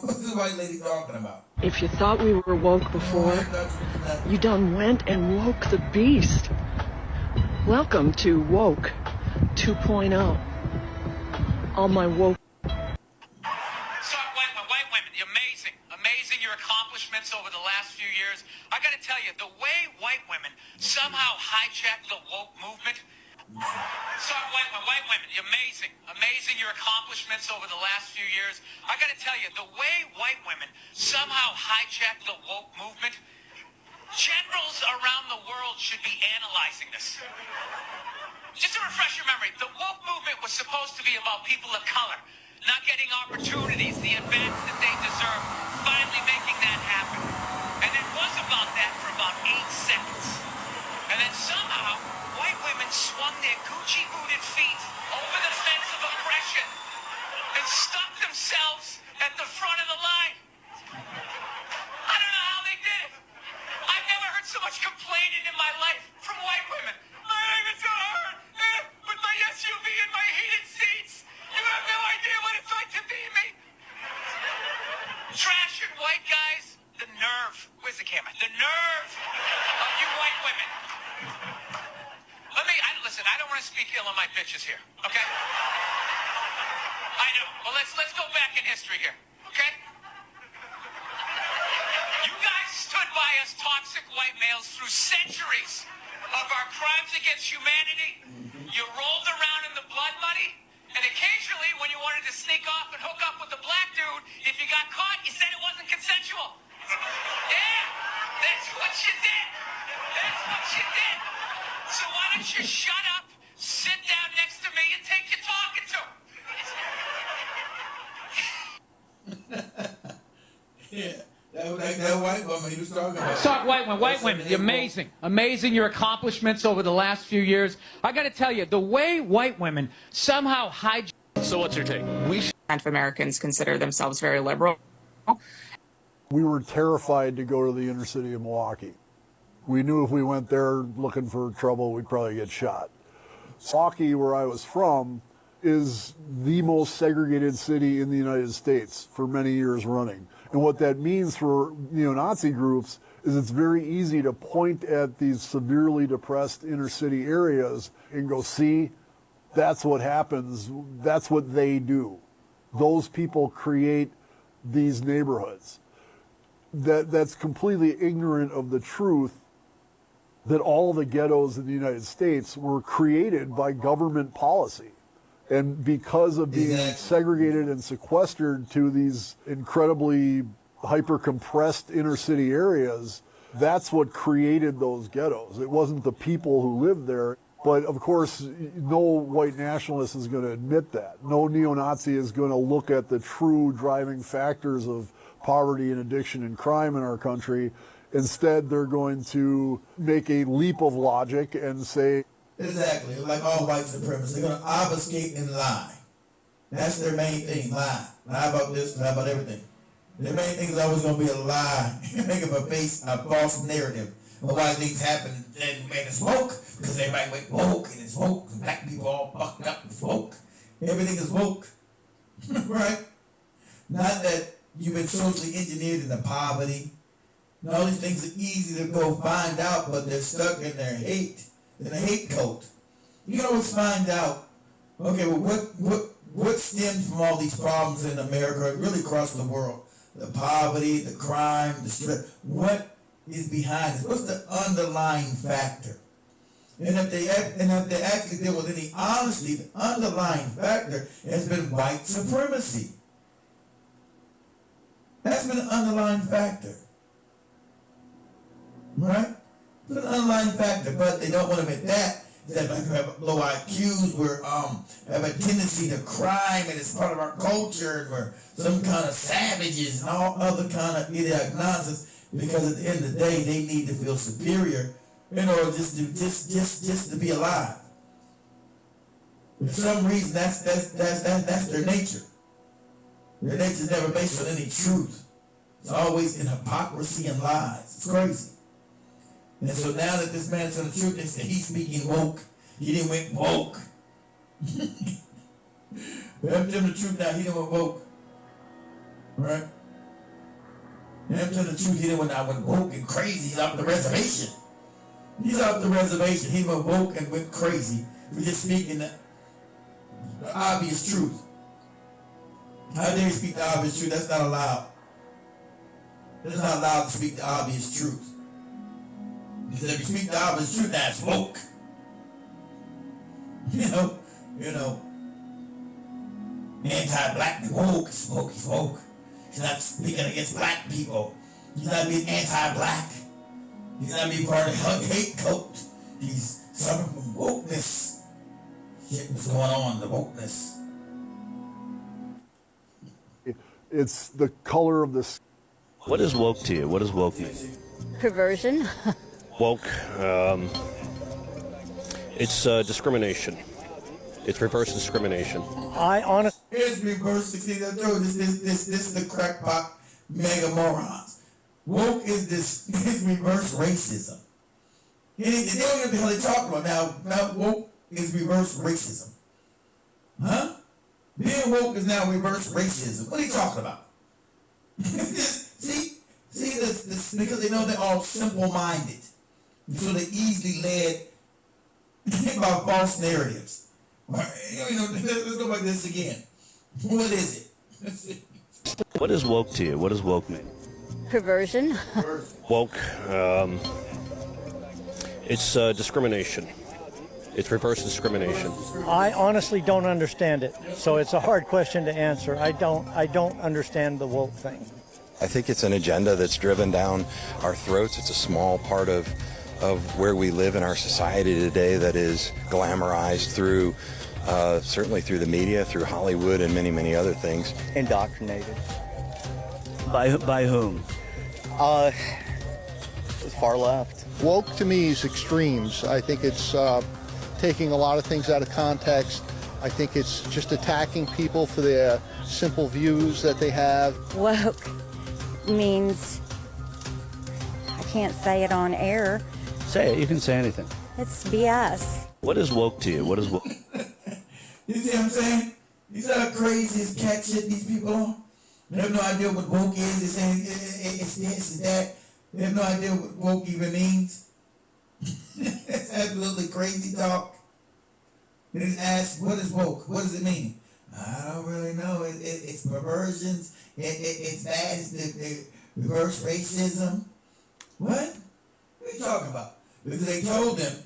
What's this white lady talking about? If you thought we were woke before, you done went and woke the beast. Welcome to Woke 2.0. All my woke. White women, amazing your accomplishments over the last few years. I gotta tell you, the way white women somehow hijacked the woke movement. White women, amazing your accomplishments over the last few years. I gotta tell you, the way white women somehow hijacked the woke movement, generals around the world should be analyzing this. Just to refresh your memory, the woke movement was supposed to be about people of color not getting opportunities, the advance that they deserve, finally making that happen. And it was about that for about 8 seconds. And then somehow, white women swung their Gucci-booted feet over the fence of oppression and stuck themselves at the front of the line. I don't know how they did it. I've never heard so much complaining in my life from white women. My life is so hard, with my SUV and my heated seats. You have no idea what it's like to be me. Trashing white guys, the nerve. Where's the camera? The nerve of you white women. Listen, I don't want to speak ill on my bitches here, okay? I know. Well, let's go back in history here, okay? You guys stood by us toxic white males through centuries of our crimes against humanity. You rolled around in the blood money, and occasionally when you wanted to sneak off and hook up with a black dude, if you got caught, you said it wasn't consensual. Yeah, that's what you did. That's what you did. So why don't you shut up, sit down next to me, and take your talking to? Yeah, that white woman he was talking about. White women, amazing your accomplishments over the last few years. I got to tell you, the way white women somehow hijack. So what's your take? Of Americans consider themselves very liberal. We were terrified to go to the inner city of Milwaukee. We knew if we went there looking for trouble, we'd probably get shot. Milwaukee, where I was from, is the most segregated city in the United States for many years running. And what that means for neo-Nazi groups is it's very easy to point at these severely depressed inner city areas and go, see, that's what happens. That's what they do. Those people create these neighborhoods. that's completely ignorant of the truth that all the ghettos in the United States were created by government policy. And because of being segregated and sequestered to these incredibly hyper-compressed inner city areas, that's what created those ghettos. It wasn't the people who lived there. But of course, no white nationalist is going to admit that. No neo-Nazi is going to look at the true driving factors of poverty and addiction and crime in our country. Instead, they're going to make a leap of logic and say, exactly, like all white supremacists, they're going to obfuscate and lie. That's their main thing, lie. Lie about this, lie about everything. Their main thing is always going to be a lie, make up a false narrative of why things happen and make us woke, because everybody went woke and it's woke, and black people all fucked up with woke. Everything is woke, right? Not that you've been socially engineered into poverty. And all these things are easy to go find out, but they're stuck in their hate, in a hate cult. You can always find out, okay, well, what stems from all these problems in America, really across the world? The poverty, the crime, the stress. What is behind this? What's the underlying factor? And if they actually deal with any honesty, the underlying factor has been white supremacy. That's been an underlying factor. Right? It's an underlying factor, but they don't want to admit that. That like have low IQs, we're have a tendency to crime, and it's part of our culture, and we're some kind of savages and all other kind of idiotic nonsense. Because at the end of the day, they need to feel superior in order just to be alive. For some reason, that's their nature. Their nature is never based on any truth. It's always in hypocrisy and lies. It's crazy. And so now that this man is telling the truth, they say he's speaking woke. He didn't went woke. But I'm telling the truth now, he didn't went woke. Right? And I'm telling the truth, he didn't went woke and crazy. He's off the reservation. He's off the reservation. He went woke and went crazy. We're just speaking the obvious truth. How dare you speak the obvious truth? That's not allowed. It's not allowed to speak the obvious truth. Because if you speak the obvious truth, that's woke. You know, anti-black, woke, he's woke. He's not speaking against black people. He's not being anti-black. He's not being part of the hate cult. He's suffering from wokeness. Shit, what's going on, the wokeness? It's the color of the skin. What is woke to you? What does woke mean? Perversion. Woke, it's discrimination. It's reverse discrimination. Here's reverse discrimination. This is the crackpot mega morons. Woke is reverse racism. They don't know what the hell they talking about now. Woke is reverse racism. Huh? Being woke is now reverse racism. What are you talking about? See this because they know they're all simple-minded. So they're easily led by false narratives. Let's go back to this again. What is it? What is woke to you? What does woke mean? Perversion. Woke, it's discrimination. It's reverse discrimination. I honestly don't understand it, so it's a hard question to answer. I don't understand the woke thing. I think it's an agenda that's driven down our throats. It's a small part of where we live in our society today that is glamorized through, certainly through the media, through Hollywood, and many, many other things. Indoctrinated. By whom? Far left. Woke to me is extremes. I think it's taking a lot of things out of context. I think it's just attacking people for their simple views that they have. Woke means, I can't say it on air. Say it. You can say anything. It's BS. What is woke to you? What is woke? You see what I'm saying? These are the craziest cat shit these people on. They have no idea what woke is. They're saying it's this, it's that. They have no idea what woke even means. It's absolutely crazy talk. They just ask, what is woke? What does it mean? I don't really know. It's perversions. It's bad. It's reverse racism. What? What are you talking about? Because they told them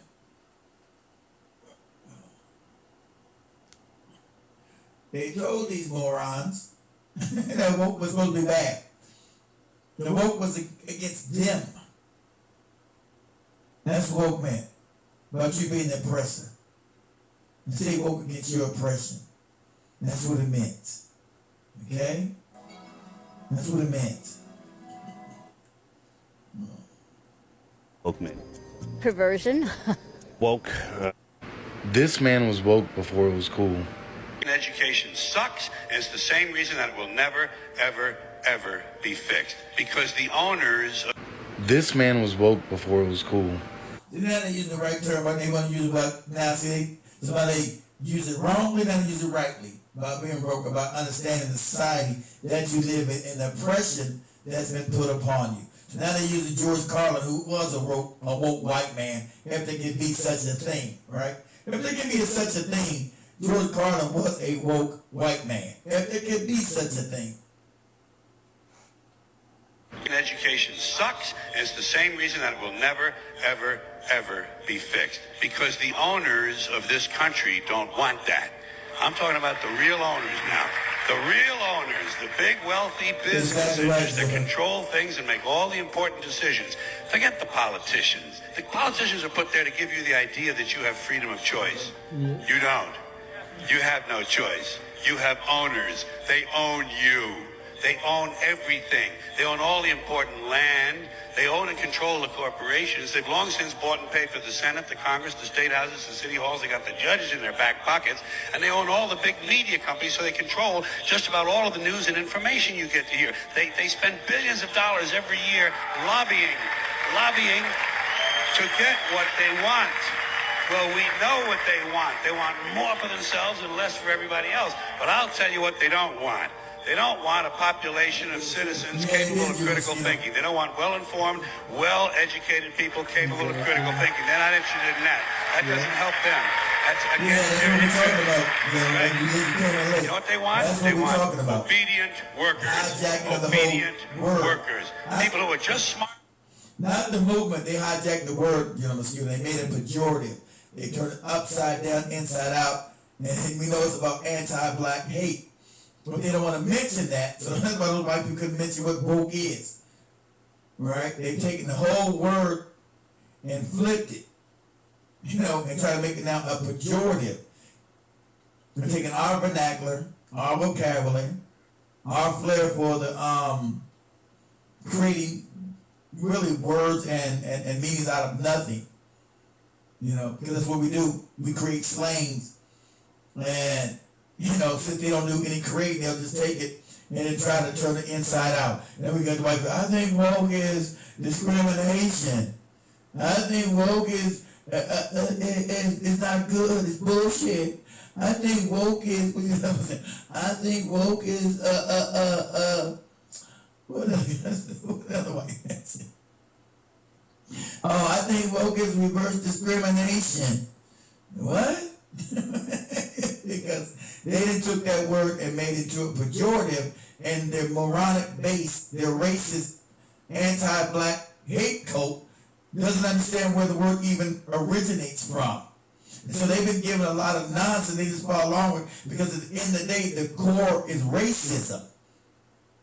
these morons that woke was supposed to be bad. The woke was against them. That's what woke meant. About you being the oppressor. And say woke against your oppression. That's what it meant. Okay? That's what it meant. Woke man. Perversion. Woke. This man was woke before it was cool. Education sucks, and it's the same reason that it will never, ever, ever be fixed. Because the owners... This man was woke before it was cool. They're not using the right term, but they want to use it about now. See, somebody use it wrongly, now they use it rightly. About being broke, about understanding the society that you live in and the oppression that's been put upon you. So now they use George Carlin, who was a woke white man, if there can be such a thing, right? If there can be such a thing, George Carlin was a woke white man. If there can be such a thing. Education sucks, and it's the same reason that it will never, ever, ever be fixed. Because the owners of this country don't want that. I'm talking about the real owners now. The real owners, the big wealthy business owners that control things and make all the important decisions. Forget the politicians. The politicians are put there to give you the idea that you have freedom of choice. You don't. You have no choice. You have owners. They own you. They own everything. They own all the important land. They own and control the corporations. They've long since bought and paid for the Senate, the Congress, the state houses, the city halls. They got the judges in their back pockets. And they own all the big media companies, so they control just about all of the news and information you get to hear. They spend billions of dollars every year lobbying to get what they want. Well, we know what they want. They want more for themselves and less for everybody else. But I'll tell you what they don't want. They don't want a population of citizens capable of critical thinking. They don't want well-informed, well-educated people capable of critical thinking. They're not interested in that. That doesn't help them. That's against their interests. You know what they want? They want obedient workers. Obedient workers. People who are just smart. Not the movement. They hijacked the word, they made it pejorative. They turned it upside down, inside out. And we know it's about anti-black hate. But they don't want to mention that, so that's why those white people couldn't mention what woke is. Right? They've taken the whole word and flipped it, and try to make it now a pejorative. They're taking our vernacular, our vocabulary, our flair for the creating really words and meanings out of nothing. Because that's what we do. We create slangs, and since they don't do any creating, they'll just take it and then try to turn it inside out. And then we got the white people. I think woke is discrimination. I think woke is not good. It's bullshit. I think woke is. I think woke is what other white man say? Oh, I think woke is reverse discrimination. What? Because they took that word and made it to a pejorative, and their moronic base, their racist, anti-black hate cult doesn't understand where the word even originates from. And so they've been given a lot of nonsense they just follow along with, because at the end of the day, the core is racism.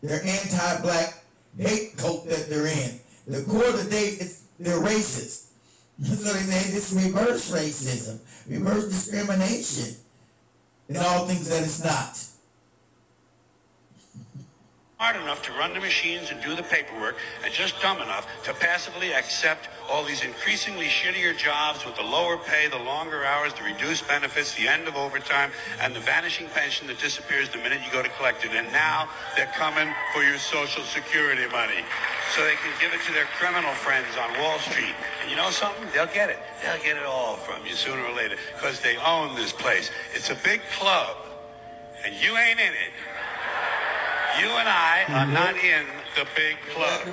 Their anti-black hate cult that they're in. The core of the day is they're racist. So they say this reverse racism, reverse discrimination, and all things that it's not. Smart enough to run the machines and do the paperwork, and just dumb enough to passively accept all these increasingly shittier jobs with the lower pay, the longer hours, the reduced benefits, the end of overtime, and the vanishing pension that disappears the minute you go to collect it. And now they're coming for your Social Security money so they can give it to their criminal friends on Wall Street. And you know something? They'll get it. They'll get it all from you sooner or later, because they own this place. It's a big club, and you ain't in it. You and I are not in the big club.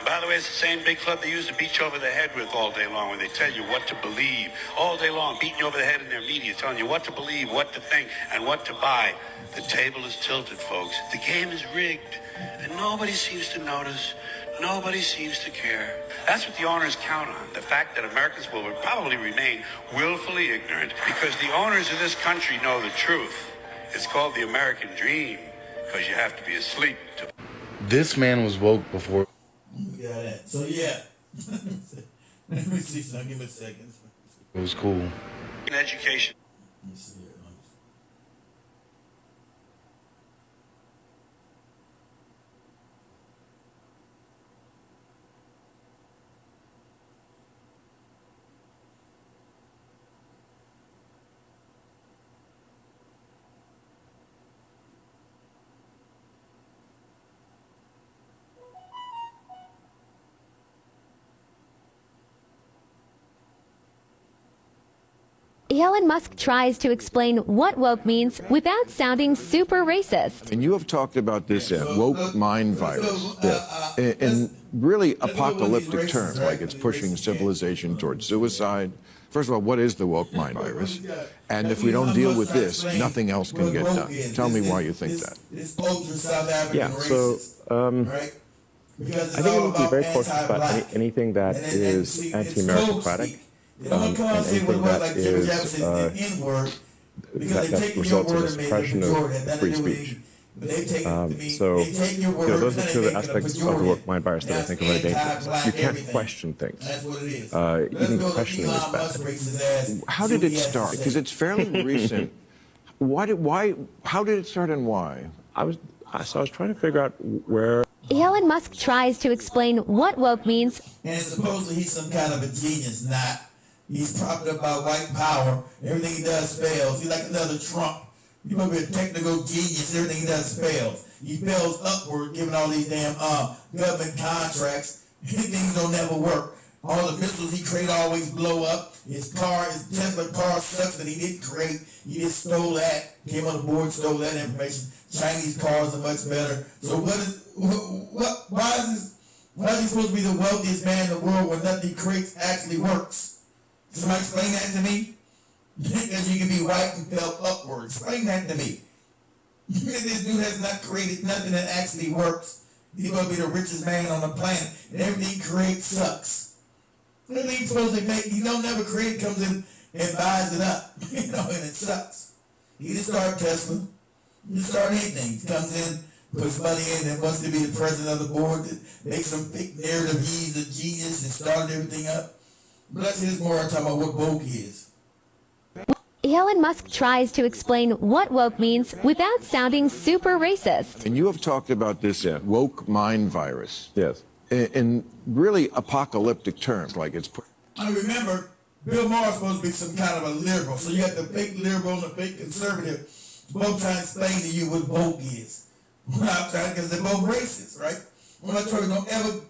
By the way, it's the same big club they use to beat you over the head with all day long, when they tell you what to believe. All day long, beating you over the head in their media, telling you what to believe, what to think, and what to buy. The table is tilted, folks. The game is rigged. And nobody seems to notice. Nobody seems to care. That's what the owners count on, the fact that Americans will probably remain willfully ignorant because the owners of this country know the truth. It's called the American dream because you have to be asleep to... This man was woke before. Got that. So yeah. Let me see. So give me a second. It was cool. In education. Let me see here. Elon Musk tries to explain what woke means without sounding super racist. And you have talked about this woke mind virus in really apocalyptic terms, like it's pushing civilization towards suicide. First of all, what is the woke mind virus? And if we don't deal with this, nothing else can get done. Tell me why you think that. Yeah, so I think we need to be very cautious about anything that is anti-meritocratic. And anything that is that results in the suppression of free speech. So, those are two of the aspects of the woke mind virus that I think are very dangerous. You can't question things. Even questioning is bad. How did it start? Because it's fairly recent. How did it start and why? I was trying to figure out where. Elon Musk tries to explain what woke means. And supposedly he's some kind of a genius, not. He's propped up by white power. Everything he does fails. He's like another Trump. He might be a technical genius. Everything he does fails. He fails upward, giving all these damn government contracts. Things don't never work. All the missiles he created always blow up. His Tesla car sucks that he didn't create. He just stole that. Came on the board, stole that information. Chinese cars are much better. So why is he supposed to be the wealthiest man in the world when nothing he creates actually works? Somebody explain that to me? Because you can be white and fell upward. Explain that to me. This dude has not created nothing that actually works. He's going to be the richest man on the planet. And everything he creates sucks. Everything he's supposed to make, he don't never create, comes in and buys it up. And it sucks. He didn't start Tesla. He didn't start anything. He comes in, puts money in, and wants to be the president of the board, makes some fake narrative he's a genius and started everything up. Bless his more talking about what woke is. Elon Musk tries to explain what woke means without sounding super racist. And you have talked about this woke mind virus. Yes. In really apocalyptic terms, like it's. I remember, Bill Maher's supposed to be some kind of a liberal. So you got the fake liberal and the fake conservative both trying to explain to you what woke is. Because they're both racist, right? When I tell you, don't ever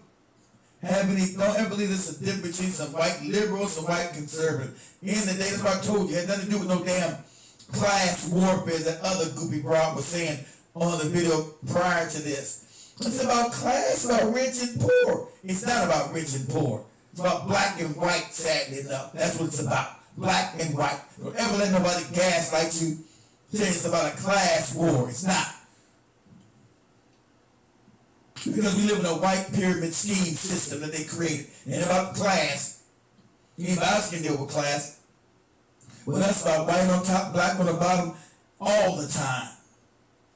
believe there's a difference between some white liberals and some white conservatives. In the day, that's what I told you. It had nothing to do with no damn class warfare that other goopy broad was saying on the video prior to this. It's about class, about rich and poor. It's not about rich and poor. It's about black and white, sadly enough. That's what it's about. Black and white. Don't ever let nobody gaslight you. Say it's about a class war. It's not. Because we live in a white pyramid scheme system that they created. And about class. Anybody else can deal with class. Well, that's about white on top, black on the bottom, all the time.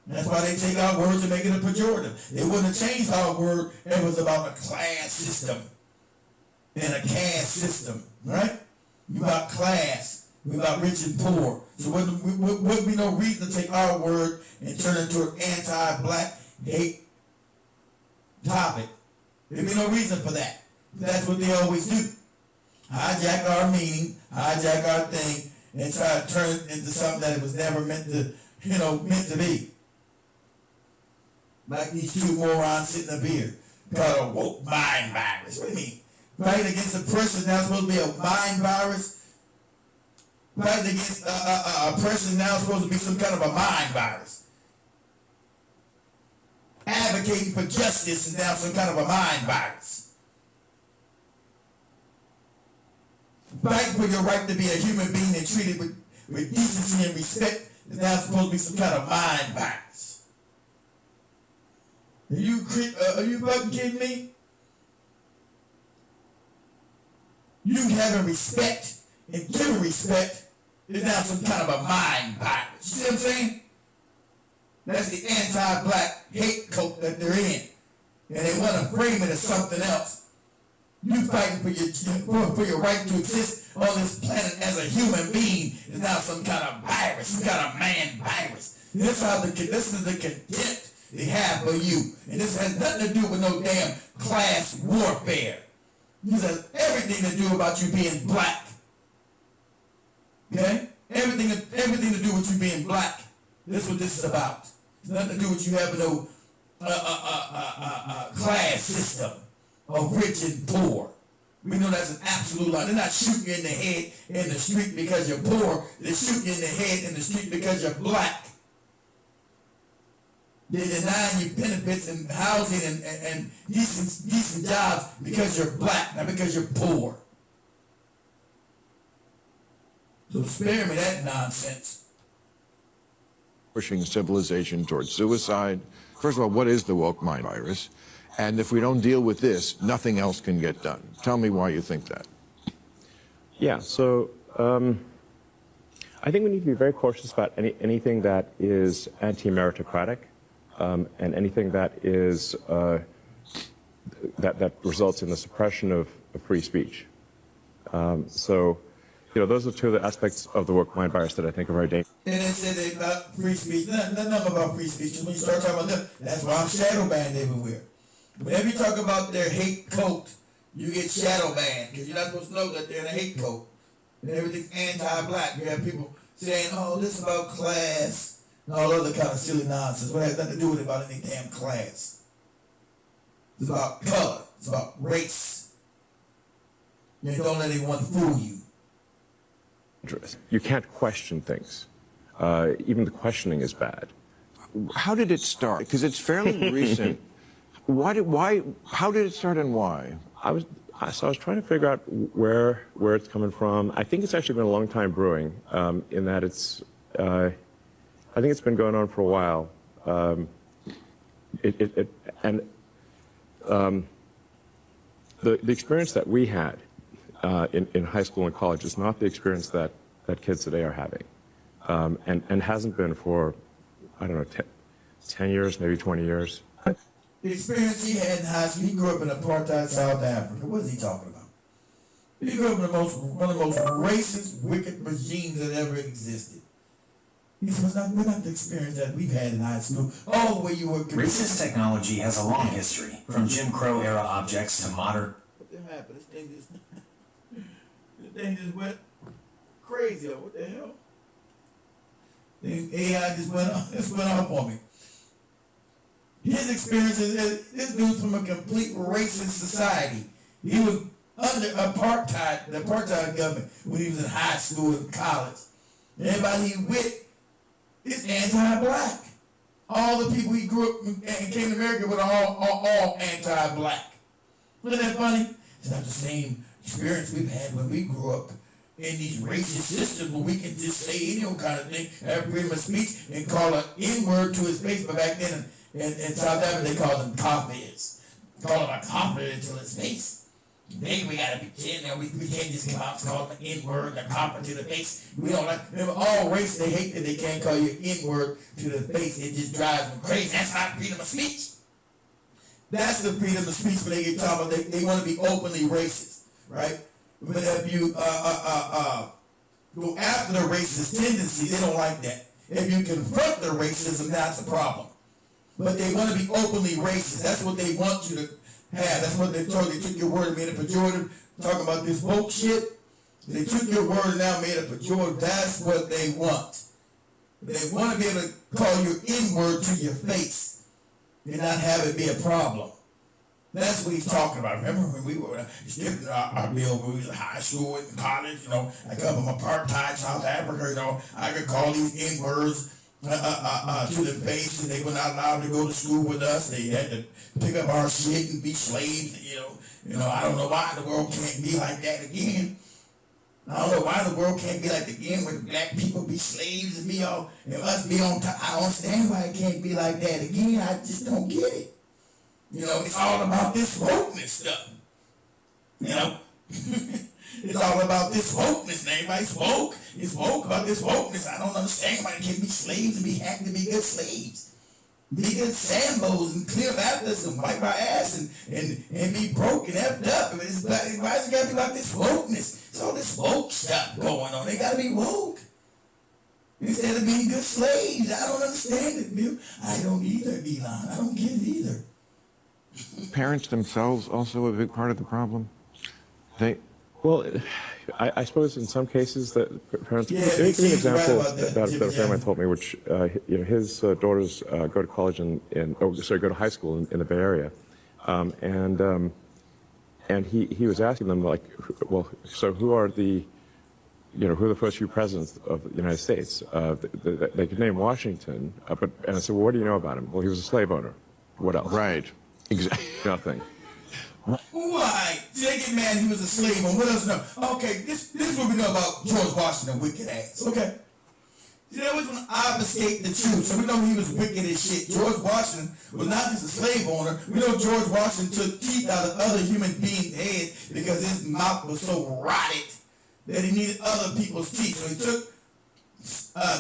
That's why they take our words and make it a pejorative. They wouldn't have changed our word if it was about a class system and a caste system, right? We about class. We about rich and poor. So wouldn't be no reason to take our word and turn it into an anti-black hate topic. There'd be no reason for that. That's what they always do. Hijack our meaning, hijack our thing, and try to turn it into something that it was never meant to be. Like these two morons sitting up here, called a woke mind virus. What do you mean? Fighting against a person now supposed to be a mind virus? Fighting against a person now supposed to be some kind of a mind virus? Advocating for justice is now some kind of a mind virus. Fighting for your right to be a human being and treated with decency and respect is now supposed to be some kind of mind virus. Are you fucking kidding me? You having respect and giving respect is now some kind of a mind virus. You see what I'm saying? That's the anti-black hate cult that they're in. And they want to frame it as something else. You fighting for your right to exist on this planet as a human being is now some kind of virus. You got a man virus. This is the contempt they have for you. And this has nothing to do with no damn class warfare. This has everything to do about you being black. Okay? Everything to do with you being black. That's what this is about. It's nothing to do with you having no class system of rich and poor. We know that's an absolute lie. They're not shooting you in the head in the street because you're poor. They're shooting you in the head in the street because you're black. They're denying you benefits and housing and decent jobs because you're black, not because you're poor. So spare me that nonsense. Pushing civilization towards suicide. First of all, what is the woke mind virus? And if we don't deal with this, nothing else can get done. Tell me why you think that. Yeah, so I think we need to be very cautious about anything that is anti-meritocratic and anything that is that results in the suppression of free speech. So, you know, those are two of the aspects of the woke mind virus that I think are very dangerous. And they said about free speech. Nothing about free speech. Because when you start talking about them, that's why I'm shadow banned everywhere. Whenever you talk about their hate cult, you get shadow banned because you're not supposed to know that they're in a hate cult. And everything's anti-black. You have people saying, oh, this is about class and all other kind of silly nonsense. What has nothing to do with it about any damn class. It's about color. It's about race. You don't let anyone fool you. You can't question things. Even the questioning is bad. How did it start? Because it's fairly recent. How did it start and why? I was trying to figure out where it's coming from. I think it's actually been a long time brewing, in that it's, I think it's been going on for a while. The experience that we had in high school and college is not the experience that kids today are having, and hasn't been for, I don't know, 10 years, maybe 20 years. The experience he had in high school, he grew up in apartheid South Africa. What is he talking about? He grew up in one of the most racist, wicked regimes that ever existed. He said, we're not the experience that we've had in high school. All the way you were... Racist technology has a long history, from Jim Crow era objects to modern... What the happened? This thing just went crazy. What the hell? The AI just went off on me. His experience is this dude's from a complete racist society. He was under apartheid, the apartheid government, when he was in high school and college. Everybody he with is anti-black. All the people he grew up and came to America with are all anti-black. Isn't that funny? It's not the same experience we've had when we grew up in these racist systems where we can just say any old kind of thing, have freedom of speech, and call an N-word to his face. But back then in South Africa, they called them coffees. Call him a coffee to his face. Today we gotta pretend, we can't just come out and call him an N-word, a copper to the face. We don't like, remember, all race, they hate that they can't call you N-word to the face. It just drives them crazy. That's not freedom of speech. That's the freedom of speech when they get talking about they want to be openly racist, right? But if you go after the racist tendency, they don't like that. If you confront the racism, that's a problem. But they want to be openly racist. That's what they want you to have. That's what they told you. They took your word and made it pejorative. Talking about this woke shit. They took your word and now made it pejorative. That's what they want. They want to be able to call you N-word to your face and not have it be a problem. That's what he's talking about. Remember when we were skipping our bill when we was in high school and college, I come from apartheid South Africa, I could call these N-words to the face, and they were not allowed to go to school with us. They had to pick up our shit and be slaves, I don't know why the world can't be like that again. I don't know why the world can't be like that again when black people be slaves and us be on top. I don't understand why it can't be like that again. I just don't get it. You know, it's all about this wokeness stuff. You know? It's all about this wokeness. And everybody's woke. It's woke about this wokeness. I don't understand why they can't be slaves and be happy to be good slaves. Be good Sambos and Cleopatras and wipe our ass and be broke and effed up. I mean, why is it got to be about this wokeness? It's all this woke stuff going on. They got to be woke. Instead of being good slaves. I don't understand it, Bill. I don't either, Elon. I don't get it either. Parents themselves also a big part of the problem. Well, I suppose in some cases that parents. Yeah, let me give you an example right that a friend of mine told me, which his daughters go to college go to high school in the Bay Area, and he was asking them like, well, so who are the first few presidents of the United States? They could name Washington, and I said, well, what do you know about him? Well, he was a slave owner. What else? Right. Exactly. Nothing. Why? They get mad he was a slave owner. What else? No. Okay, this is what we know about George Washington, wicked ass. Okay. See, they always want to obfuscate the truth. So we know he was wicked as shit. George Washington was not just a slave owner. We know George Washington took teeth out of other human beings' heads because his mouth was so rotted that he needed other people's teeth. So he took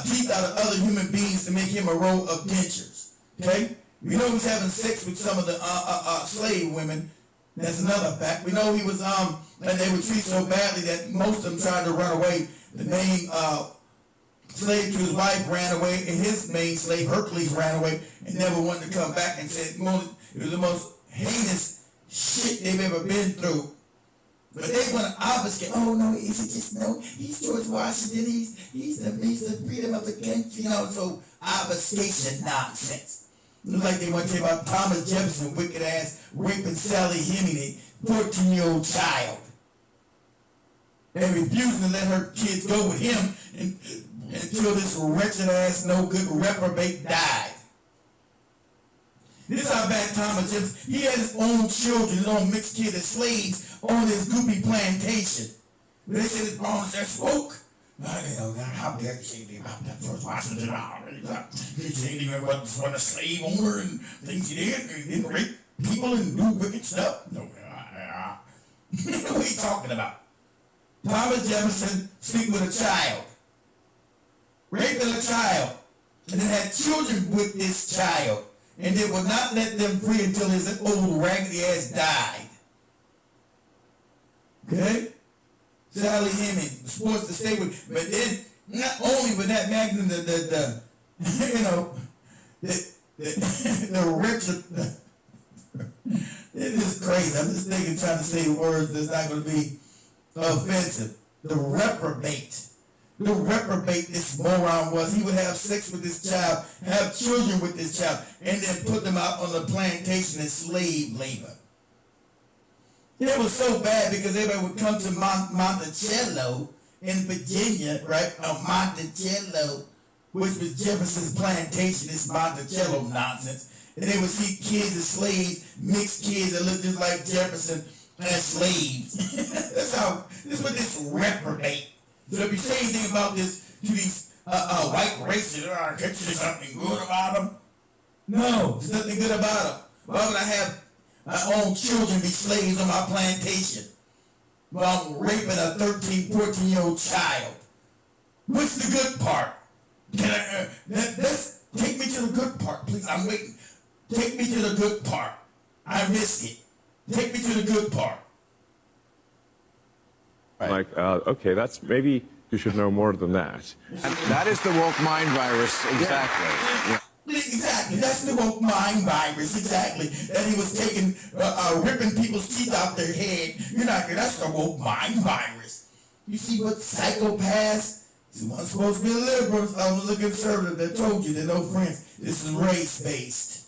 teeth out of other human beings to make him a row of dentures. Okay? We know he was having sex with some of the slave women. That's another fact. We know he was, and they were treated so badly that most of them tried to run away. The main slave to his wife ran away, and his main slave, Hercules, ran away and never wanted to come back and said it was the most heinous shit they've ever been through. But they want to obfuscate. Oh no, is it just no? He's George Washington. He's the freedom of the country. You know, so obfuscation nonsense. Looks like they want to tell about Thomas Jefferson, wicked ass, raping Sally Heming, a 14-year-old child. And refusing to let her kids go with him until this wretched ass, no good reprobate died. This is how bad Thomas Jefferson, he had his own children, his own mixed kids as slaves on his goopy plantation. But they said his bones are spoke. How dare you say anything about that George Washington? He said anything about a slave owner and things he did. He didn't rape people and do wicked stuff. No, what are you talking about? Thomas Jefferson sleeping with a child, raping a child, and then had children with this child, and they would not let them free until his old raggedy ass died. Okay? Sally Heming was forced to stay with, but then not only with that magnum, the rich. It is crazy. I'm just thinking, trying to say words that's not going to be offensive. The reprobate, this moron was. He would have sex with this child, have children with this child, and then put them out on the plantation as slave labor. It was so bad because everybody would come to Monticello in Virginia, right? Monticello, which was Jefferson's plantation, this Monticello nonsense. And they would see kids as slaves, mixed kids that looked just like Jefferson as slaves. This is what this reprobate. So if you say anything about this to these white racists, can't you say something good about them? No, there's nothing good about them. Why would I have my own children be slaves on my plantation while I'm raping a 13, 14-year-old child? What's the good part? Let's take me to the good part, please. I'm waiting. Take me to the good part. I risk it. Take me to the good part. Right. Like, okay, that's maybe you should know more than that. And that is the woke mind virus, exactly. Yeah. Exactly, that's the woke mind virus, exactly. That he was taking, ripping people's teeth out their head. That's the woke mind virus. You see what psychopaths? Someone's supposed to be a liberal, I was a conservative that told you they're no friends. This is race-based.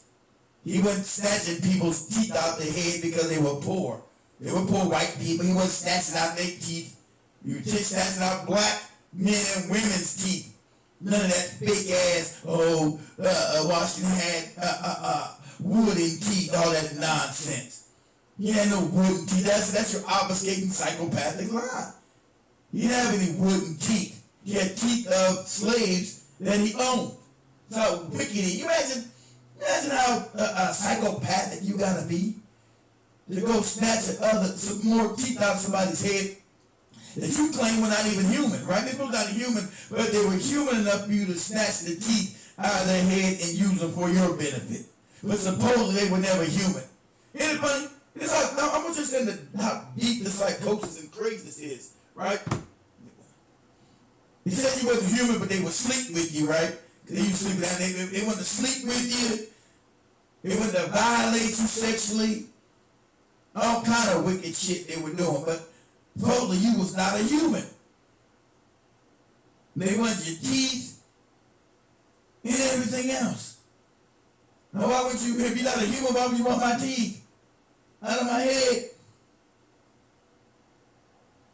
He wasn't snatching people's teeth out their head because they were poor. They were poor white people. He wasn't snatching out their teeth. He was just snatching out black men and women's teeth. None of that fake ass, Washington had wooden teeth, all that nonsense. He had no wooden teeth. That's your obfuscating psychopathic lie. He didn't have any wooden teeth. He had teeth of slaves that he owned. So wicked. You imagine Imagine how psychopathic you gotta be to go snatch some more teeth out of somebody's head that you claim were not even human, right? They were not human, but they were human enough for you to snatch the teeth out of their head and use them for your benefit. But supposedly they were never human. Isn't it funny? It's like, I'm gonna just say how deep the psychosis and craziness is, right? He said you wasn't human, but they would sleep with you, right? They used to sleep down. They wanted to sleep with you. They wanted to violate you sexually. All kind of wicked shit they were doing, but supposedly you was not a human. They wanted your teeth and everything else. Now why would you, if you're not a human, why would you want my teeth out of my head?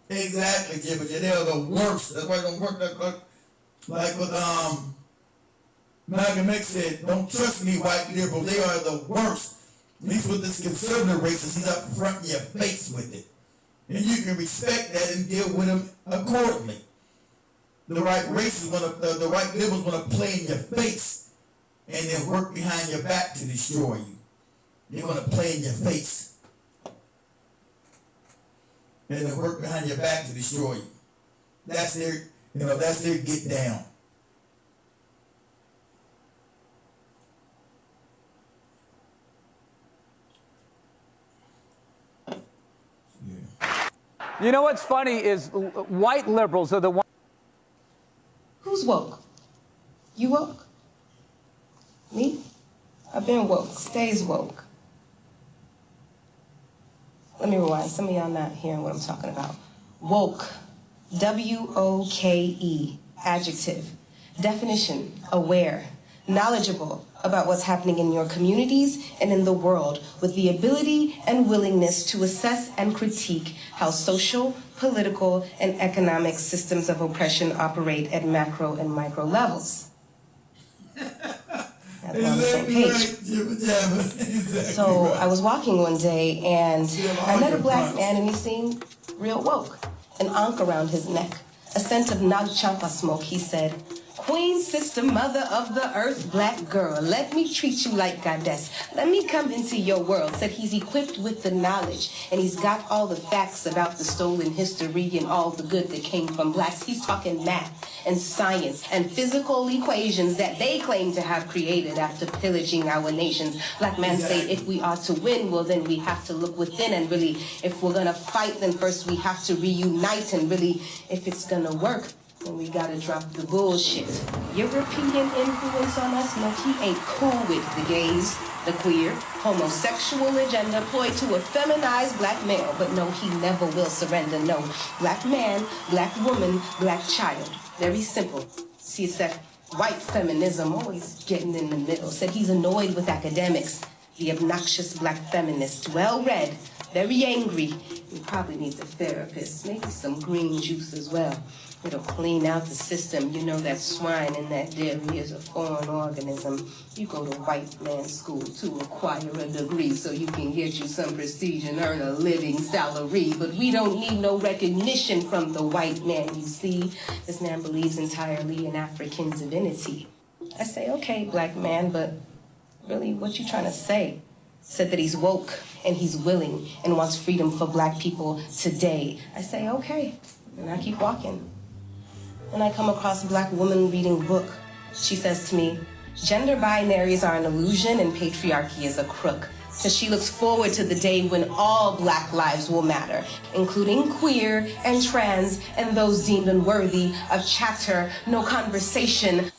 Exactly, Jim, but they are the worst. That's why it don't work. Like what Malcolm X said, don't trust me, white liberals. They are the worst. At least with this conservative racist, he's up front in your face with it. And you can respect that and deal with him accordingly. The right racists the right liberals want to play in your face and then work behind your back to destroy you. They want to play in your face and then work behind your back to destroy you. That's their get down. You know what's funny is white liberals are the ones. Who's woke? You woke? Me? I've been woke. Stays woke. Let me rewind. Some of y'all not hearing what I'm talking about. Woke. W-O-K-E. Adjective. Definition. Aware. Knowledgeable about what's happening in your communities and in the world, with the ability and willingness to assess and critique how social, political, and economic systems of oppression operate at macro and micro levels. That's on the same page. So I was walking one day and I met a black man and he seemed real woke. An ankh around his neck, a scent of Nag Champa smoke. He said, "Queen, sister, mother of the earth, black girl, let me treat you like goddess. Let me come into your world." Said he's equipped with the knowledge and he's got all the facts about the stolen history and all the good that came from blacks. He's talking math and science and physical equations that they claim to have created after pillaging our nations. Black man say if we are to win, well then we have to look within, and really if we're gonna fight, then first we have to reunite, and really if it's gonna work, and we gotta drop the bullshit. European influence on us? No, he ain't cool with the gays, the queer, homosexual agenda ploy to a feminized black male. But no, he never will surrender. No, black man, black woman, black child. Very simple. See, it's that white feminism always getting in the middle. Said he's annoyed with academics, the obnoxious black feminist, well-read, very angry. He probably needs a therapist, maybe some green juice as well. It'll clean out the system. You know that swine in that dairy is a foreign organism. You go to white man's school to acquire a degree so you can get you some prestige and earn a living salary. But we don't need no recognition from the white man, you see. This man believes entirely in African divinity. I say, okay, black man, but really, what you trying to say? Said that he's woke and he's willing and wants freedom for black people today. I say, okay, and I keep walking. And I come across a black woman reading a book. She says to me, gender binaries are an illusion and patriarchy is a crook. So she looks forward to the day when all black lives will matter, including queer and trans and those deemed unworthy of chatter, no conversation.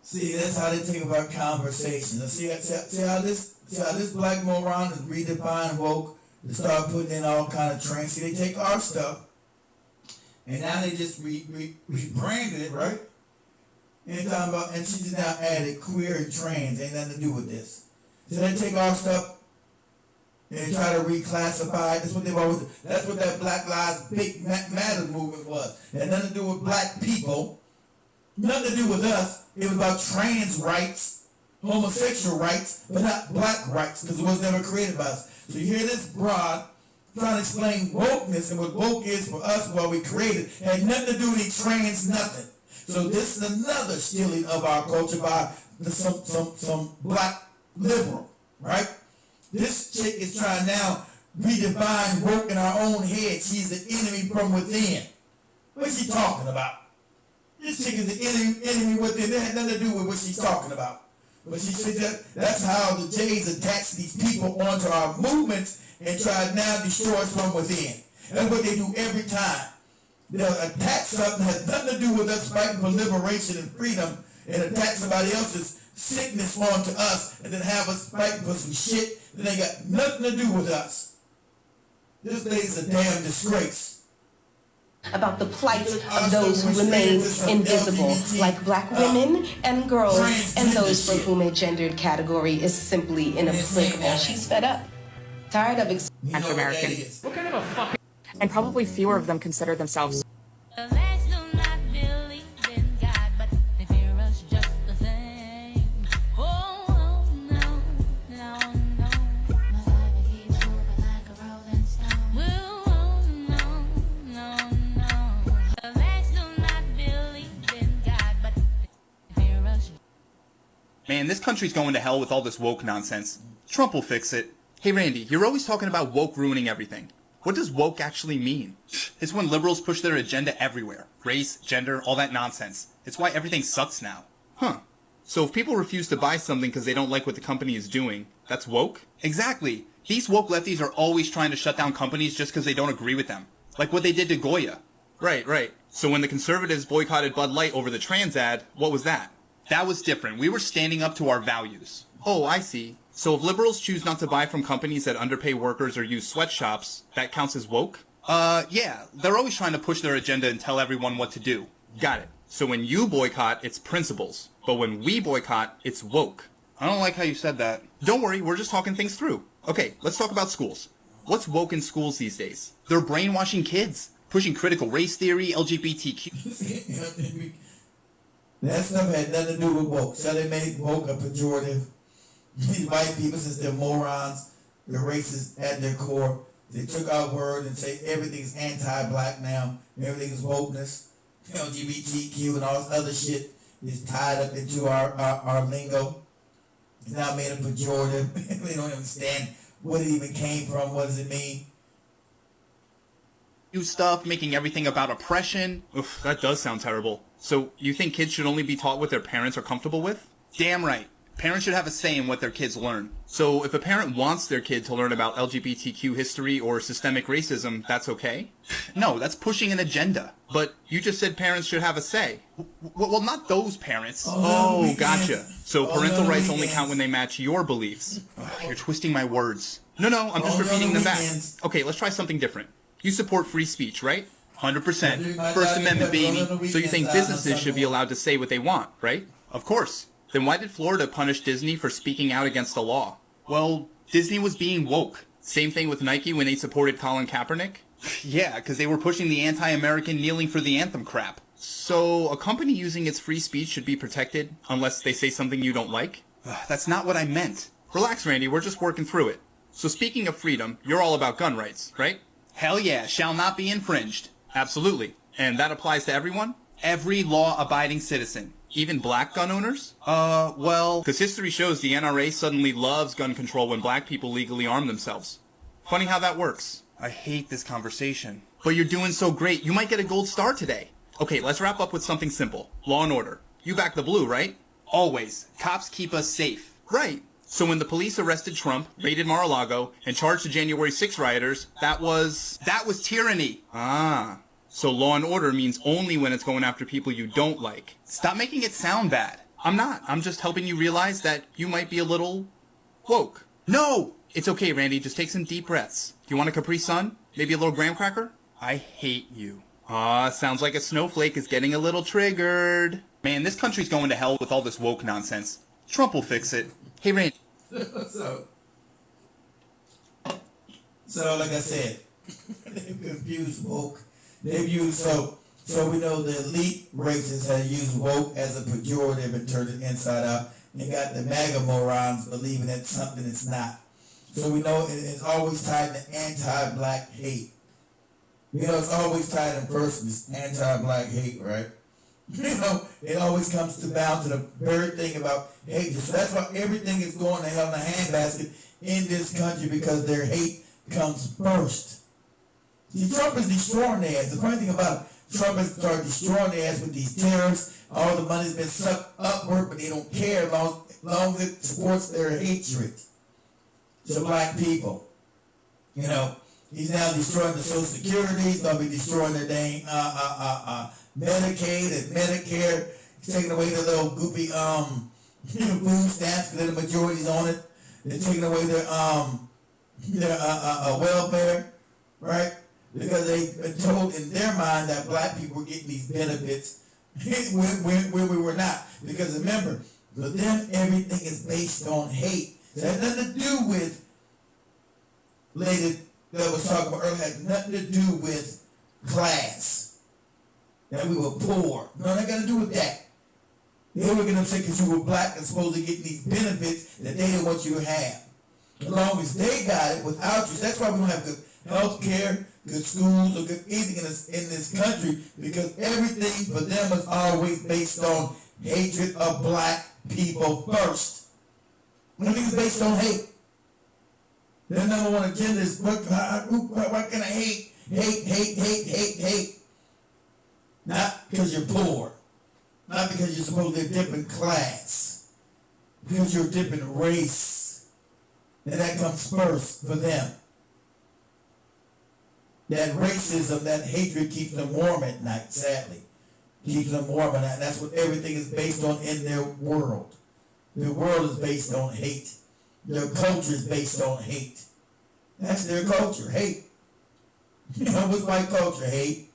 See, that's how they think about conversation. See how this black moron is redefined woke to start putting in all kind of trends. See, they take our stuff, and now they just rebranded it, right? And talking about, and she just now added queer and trans, ain't nothing to do with this. So they take our stuff and they try to reclassify. That's what they've always. That's what that Black Lives Matter movement was. It had nothing to do with black people, nothing to do with us. It was about trans rights, homosexual rights, but not black rights, because it was never created by us. So you hear this broad trying to explain wokeness and what woke is for us, what we created, had nothing to do with any trans nothing. So this is another stealing of our culture by some black liberal, right? This chick is trying now redefine woke in her own head. She's the enemy from within. What's she talking about? This chick is the enemy within. That had nothing to do with what she's talking about. But she said that's how the Jays attach these people onto our movements and try to now destroy us from within. That's what they do every time. They'll attack something that has nothing to do with us fighting for liberation and freedom and attack somebody else's sickness onto us and then have us fighting for some shit that ain't got nothing to do with us. This lady's a damn disgrace. About the plight of those who remain invisible, like black women and girls, and those for whom a gendered category is simply inapplicable. She's fed up, tired of Americans. What kind of a fucking... And probably fewer of them consider themselves. Man, this country's going to hell with all this woke nonsense. Trump will fix it. Hey Randy, you're always talking about woke ruining everything. What does woke actually mean? It's when liberals push their agenda everywhere. Race, gender, all that nonsense. It's why everything sucks now. Huh. So if people refuse to buy something because they don't like what the company is doing, that's woke? Exactly. These woke lefties are always trying to shut down companies just because they don't agree with them. Like what they did to Goya. Right. So when the conservatives boycotted Bud Light over the trans ad, what was that? That was different. We were standing up to our values. Oh, I see. So if liberals choose not to buy from companies that underpay workers or use sweatshops, that counts as woke? Yeah. They're always trying to push their agenda and tell everyone what to do. Got it. So when you boycott, it's principles. But when we boycott, it's woke. I don't like how you said that. Don't worry, we're just talking things through. Okay, let's talk about schools. What's woke in schools these days? They're brainwashing kids, pushing critical race theory, LGBTQ... That stuff had nothing to do with woke. So they made woke a pejorative. These white people, since they're morons, they're racist at their core, they took our word and say everything's anti-black now. Everything is wokeness. LGBTQ and all this other shit is tied up into our lingo. It's now made a pejorative. They don't understand what it even came from. What does it mean? New stuff, making everything about oppression. Oof, that does sound terrible. So, you think kids should only be taught what their parents are comfortable with? Damn right. Parents should have a say in what their kids learn. So, if a parent wants their kid to learn about LGBTQ history or systemic racism, that's okay? No, that's pushing an agenda. But you just said parents should have a say. Well, not those parents. Oh, gotcha. So, parental rights only count when they match your beliefs. Ugh, you're twisting my words. No, I'm just repeating them back. Okay, let's try something different. You support free speech, right? 100%. First Amendment, baby. So you think businesses should be allowed to say what they want, right? Of course. Then why did Florida punish Disney for speaking out against the law? Well, Disney was being woke. Same thing with Nike when they supported Colin Kaepernick. Yeah, because they were pushing the anti-American kneeling for the anthem crap. So a company using its free speech should be protected unless they say something you don't like? That's not what I meant. Relax, Randy, we're just working through it. So speaking of freedom, you're all about gun rights, right? Hell yeah, shall not be infringed. Absolutely. And that applies to everyone? Every law-abiding citizen. Even black gun owners? Well... Because history shows the NRA suddenly loves gun control when black people legally arm themselves. Funny how that works. I hate this conversation. But you're doing so great, you might get a gold star today. Okay, let's wrap up with something simple. Law and order. You back the blue, right? Always. Cops keep us safe. Right. So when the police arrested Trump, raided Mar-a-Lago, and charged the January 6 rioters, that was tyranny. Ah. So law and order means only when it's going after people you don't like. Stop making it sound bad. I'm not. I'm just helping you realize that you might be a little woke. No! It's okay, Randy. Just take some deep breaths. Do you want a Capri Sun? Maybe a little graham cracker? I hate you. Ah, sounds like a snowflake is getting a little triggered. Man, this country's going to hell with all this woke nonsense. Trump will fix it. Hey, Randy. So like I said, they've confused woke. They've used, so we know the elite racists have used woke as a pejorative and turned it inside out. And got the MAGA morons believing it's something it's not. So we know it's always tied to anti-black hate. You know, it's always tied in person, this anti-black hate, right? You know, it always comes down to the very thing about hate. So that's why everything is going to hell in a handbasket in this country, because their hate comes first. See, Trump is destroying their ass. The funny thing about it, Trump has started destroying their ass with these tariffs. All the money's been sucked upward, but they don't care as long as it supports their hatred to black people. You know, he's now destroying the Social Security. He's going to be destroying their dang Medicaid and Medicare. He's taking away the little goopy food stamps because the majority's on it. They're taking away their welfare, right? Because they've been told in their mind that black people were getting these benefits when we were not. Because remember, for them, everything is based on hate. It has nothing to do with, lady that was talking about earlier, had nothing to do with class. That we were poor. No, that got to do with that. They were getting upset because you were black and supposed to get these benefits that they didn't want you to have. As long as they got it without you. That's why we don't have good health care, good schools, or good anything in this country, because everything for them is always based on hatred of black people first. Everything is based on hate. Their number one agenda is what can I hate? Hate. Not because you're poor. Not because you're supposed to be a different class. Because you're a different race. And that comes first for them. That racism, that hatred keeps them warm at night, sadly. Keeps them warm at night. And that's what everything is based on in their world. Their world is based on hate. Their culture is based on hate. That's their culture, hate. You know what's white culture? Hate.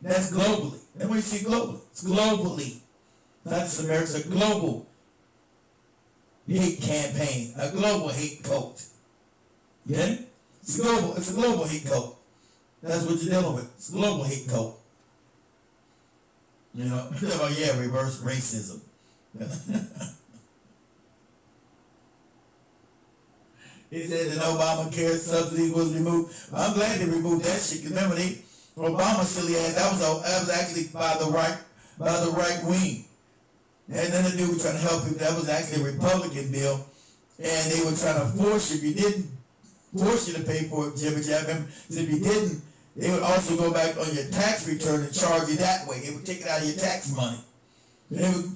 That's globally. That's what you see globally. It's globally. Not just America, it's a global hate campaign, a global hate cult. Yeah? It's a global hate cult. That's what you're dealing with. It's a global hate cult. You know, reverse racism. He said that Obamacare subsidy was removed. Well, I'm glad they removed that shit. Because remember, Obama silly ass, that was actually by the right wing. It had nothing to do with trying to help people. That was actually a Republican bill. And they were trying to force you. If you didn't, force you to pay for it, Jimmy Jab. So if you didn't, they would also go back on your tax return and charge you that way. They would take it out of your tax money.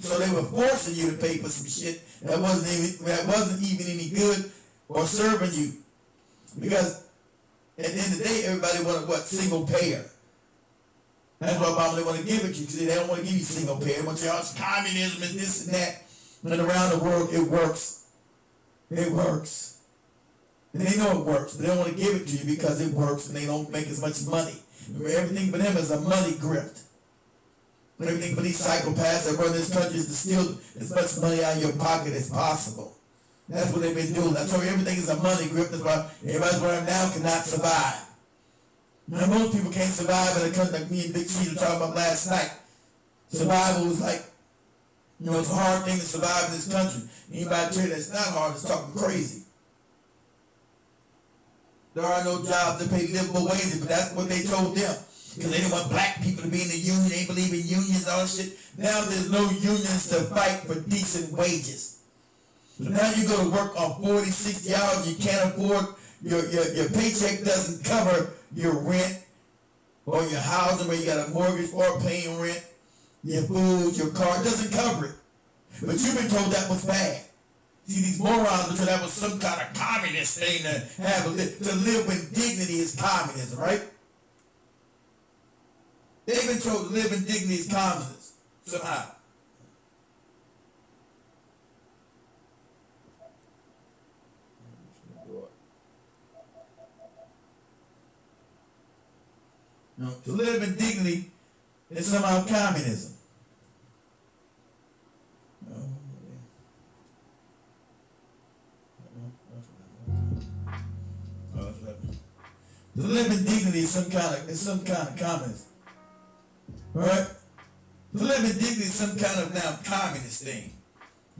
So they were forcing you to pay for some shit that wasn't even any good or serving you. Because at the end of the day, everybody wanted single payer. That's why Obama they want to give it to you, because they don't want to give you single payer. They want you all communism and this and that. And around the world, it works. It works. And they know it works, but they don't want to give it to you because it works and they don't make as much money. Remember, everything for them is a money grift. Everything for these psychopaths that run this country is to steal as much money out of your pocket as possible. That's what they've been doing. I told you everything is a money grip. That's why everybody's running now cannot survive. Now, most people can't survive in a country like me and Big C were talking about last night. Survival is like, it's a hard thing to survive in this country. Anybody tell you that's not hard is talking crazy. There are no jobs that pay livable wages, but that's what they told them. Because they didn't want black people to be in the union. They believe in unions and all that shit. Now there's no unions to fight for decent wages. So now you go to work on 40, 60 hours, you can't afford, your paycheck doesn't cover your rent or your housing where you got a mortgage or paying rent, your food, your car, it doesn't cover it. But you've been told that was bad. See, these morons because that was some kind of communist thing to live with dignity is communism, right? They've been told to live in dignity is communism somehow. No, to live in dignity is somehow communism. To live in dignity is some kind of communism. Right? To live in dignity is some kind of now communist thing.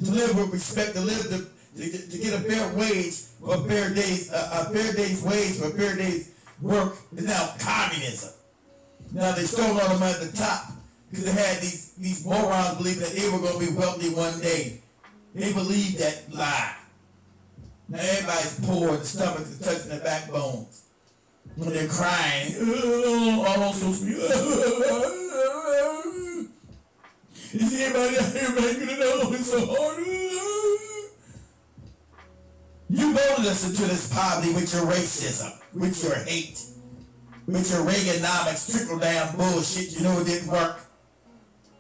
To live with respect, to get a fair wage for a fair day's wage for a fair day's work is now communism. Now they stole all the money at the top. Because they had these morons believing that they were going to be wealthy one day. They believed that lie. Now everybody's poor, the stomach is touching their backbones. When they're crying, oh, so sweet. Is anybody out here making it up? It's so hard. You voted us into this poverty with your racism, with your hate, with your Reaganomics trickle-down bullshit. You know it didn't work.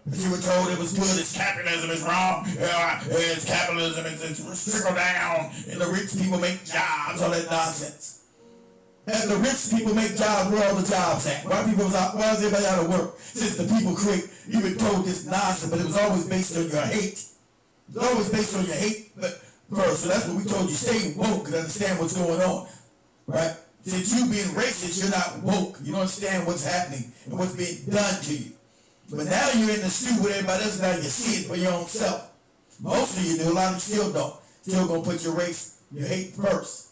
But you were told it was good, it's capitalism, it's wrong, it's capitalism, it's trickle down, and the rich people make jobs, all that nonsense. And the rich people make jobs, where all the jobs at? Why is everybody out of work? Since the people create, you've been told this nonsense, but it was always based on your hate. It was always based on your hate first, so that's what we told you, stay woke and understand what's going on, right? Since you being racist, you're not woke. You don't understand what's happening and what's being done to you. But now you're in the stew with everybody else, now you see it for your own self. Most of you do, a lot of you still don't. Still gonna put your race, your hate first.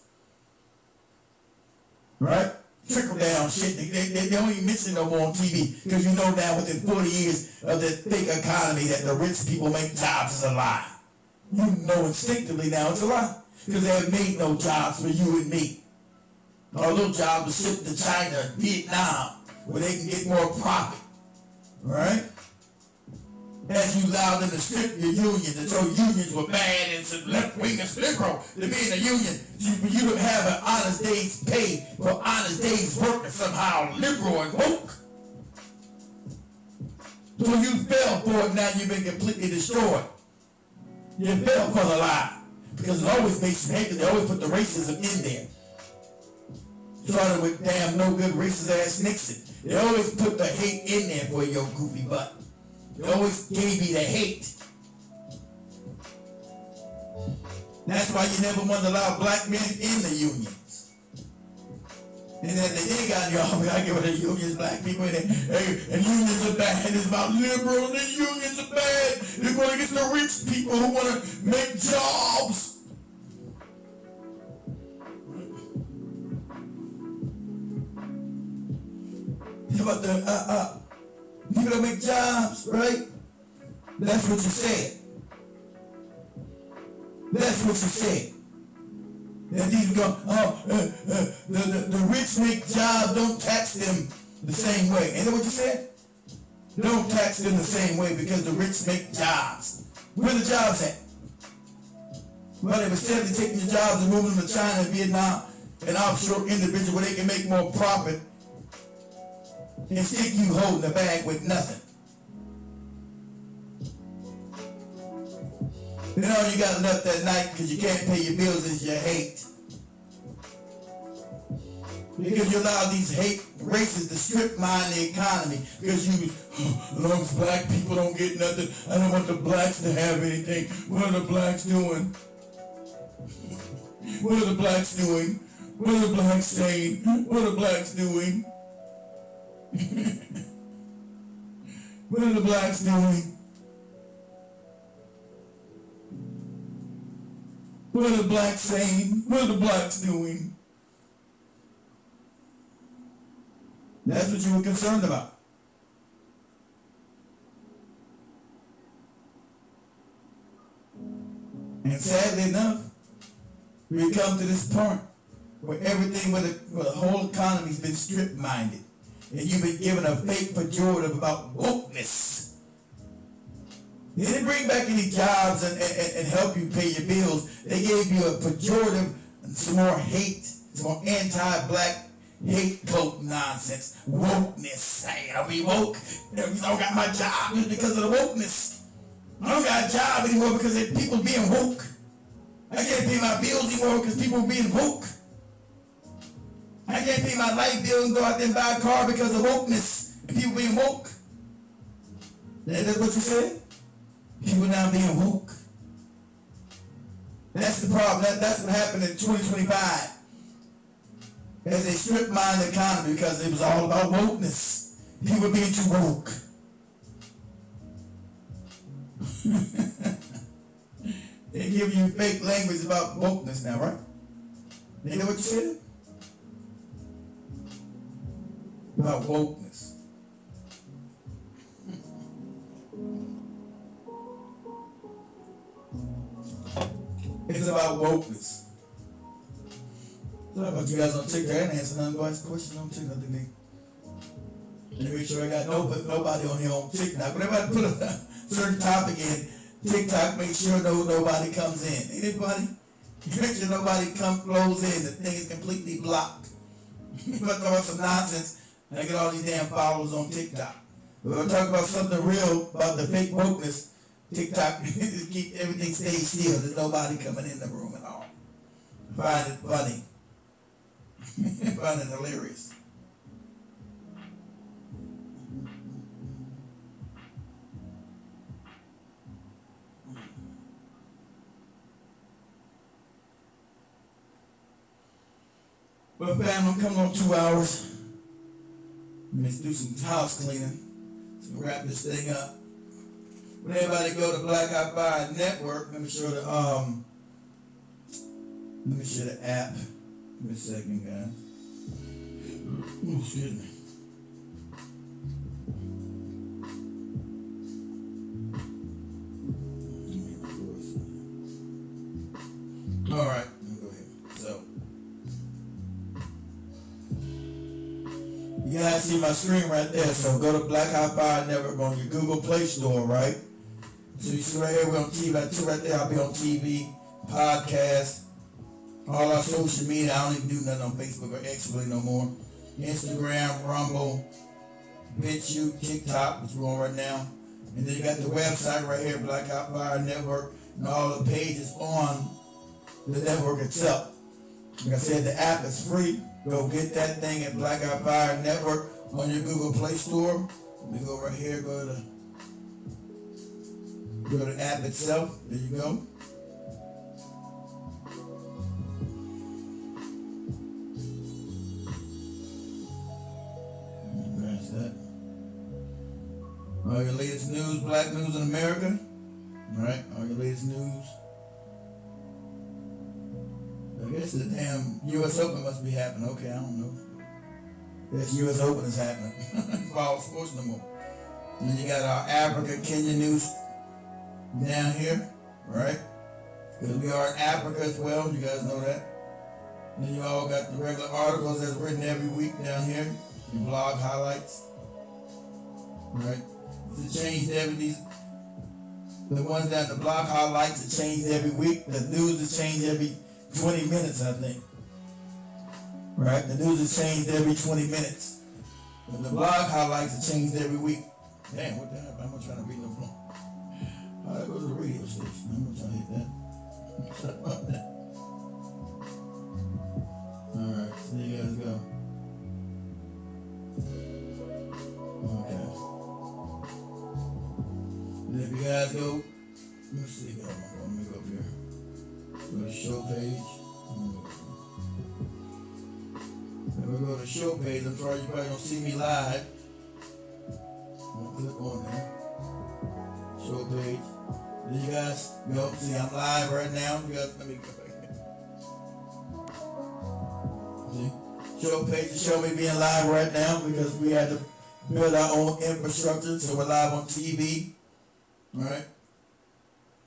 Right? Trickle down shit. They don't even mention no more on TV because you know now within 40 years of the fake economy that the rich people make jobs is a lie. You know instinctively now it's a lie because they have made no jobs for you and me. Our little job was shipped to China, Vietnam, where they can get more profit. Right? As you allowed them to strip your unions and so unions were bad and some left-wing and liberal to be in a union. You don't have an honest day's pay for honest day's work and somehow liberal and woke. So you fell for it, now you've been completely destroyed. You fell for the lie. Because it always makes you hate it. They always put the racism in there. Started with damn no good racist ass Nixon. They always put the hate in there for your goofy butt. They always gave you the hate. That's why you never want to allow black men in the unions. And then they got you all, I give it the unions, black people in there. Hey, and unions are bad. It's about liberal, the unions are bad. They're going against the rich people who want to make jobs. About the people that make jobs, right? That's what you said. That's what you said. And these go, the rich make jobs, don't tax them the same way. Ain't that what you said? Don't tax them the same way because the rich make jobs. Where the jobs at? Well, they were steadily taking your jobs and moving them to China and Vietnam and offshore individuals where they can make more profit and stick you holding the bag with nothing. And all you got left that night because you can't pay your bills is your hate. Because you allow these hate races to strip mine the economy. Because you, as long as black people don't get nothing, I don't want the blacks to have anything. What are the blacks doing? What are the blacks doing? What are the blacks saying? What are the blacks doing? What are the blacks doing? What are the blacks saying? What are the blacks doing? That's what you were concerned about. And sadly enough, we come to this point where everything, where the whole economy's been strip-minded. And you've been given a fake pejorative about wokeness. They didn't bring back any jobs and help you pay your bills. They gave you a pejorative and some more hate, some more anti-black hate cult nonsense. Wokeness. Hey, I'll be woke. I don't got my job because of the wokeness. I don't got a job anymore because of people being woke. I can't pay my bills anymore because people are being woke. I can't pay my light bill and go out there and buy a car because of wokeness and people being woke. That's what you said? People now being woke. That's the problem. That's what happened in 2025. As they strip mine the economy because it was all about wokeness. People being too woke. They give you fake language about wokeness now, right? You know what you said? About wokeness. is about wokeness. Talk about you guys on TikTok. I didn't answer none of the questions on TikTok. Let me make sure I got nobody on here on TikTok. Whenever I put a certain topic in TikTok, make sure nobody comes in. Anybody? Make sure nobody flows in. The thing is completely blocked. But talk about some nonsense, and I get all these damn followers on TikTok. We're gonna talk about something real about the fake wokeness. TikTok keep everything stay still. There's nobody coming in the room at all. Find it funny. Find it hilarious. Well, fam, I'm coming on 2 hours. Let's do some house cleaning. So wrap this thing up. When everybody go to Black Hot Fire Network, let me show the app. Give me a second, guys. Ooh, excuse me. All right, let me go here. So, you guys see my screen right there. So go to Black Hot Fire Network on your Google Play Store, right? So you see right here, we're on TV. Right there, I'll be on TV, podcast, all our social media. I don't even do nothing on Facebook or X really no more. Instagram, Rumble, BitChute, TikTok, which we're on right now. And then you got the website right here, Black Hot Fire Network, and all the pages on the network itself. Like I said, the app is free. Go get that thing at Black Hot Fire Network on your Google Play Store. Let me go right here, go to the app itself. There you go. That's that. All your latest news, black news in America. All right, all your latest news. I guess the damn U.S. Open must be happening. Okay, I don't know. Yes, U.S. Open is happening. Follow sports no more. And then you got our Africa, Kenya news down here, right? Because we are in Africa as well. You guys know that. And then you all got the regular articles that's written every week down here. Your blog highlights, right? It's changed the ones that the blog highlights are changed every week. The news is changed every 20 minutes, I think. Right? The news is changed every 20 minutes. But the blog highlights are changed every week. Damn, what the hell? I'm not trying to read no more. All right, go to the radio station. I'm not trying to hit that. Sorry about that. All right, so there you guys go. Okay. And if you guys go, let me see, let me go up here. Go to the show page. If we go to the show page, I'm sorry you probably don't see me live. I'm gonna click on there. Show page. Then you guys go, see I'm live right now. You guys, let me go back here. See? Show page to show me being live right now because we had to build our own infrastructure, so we're live on TV. Alright?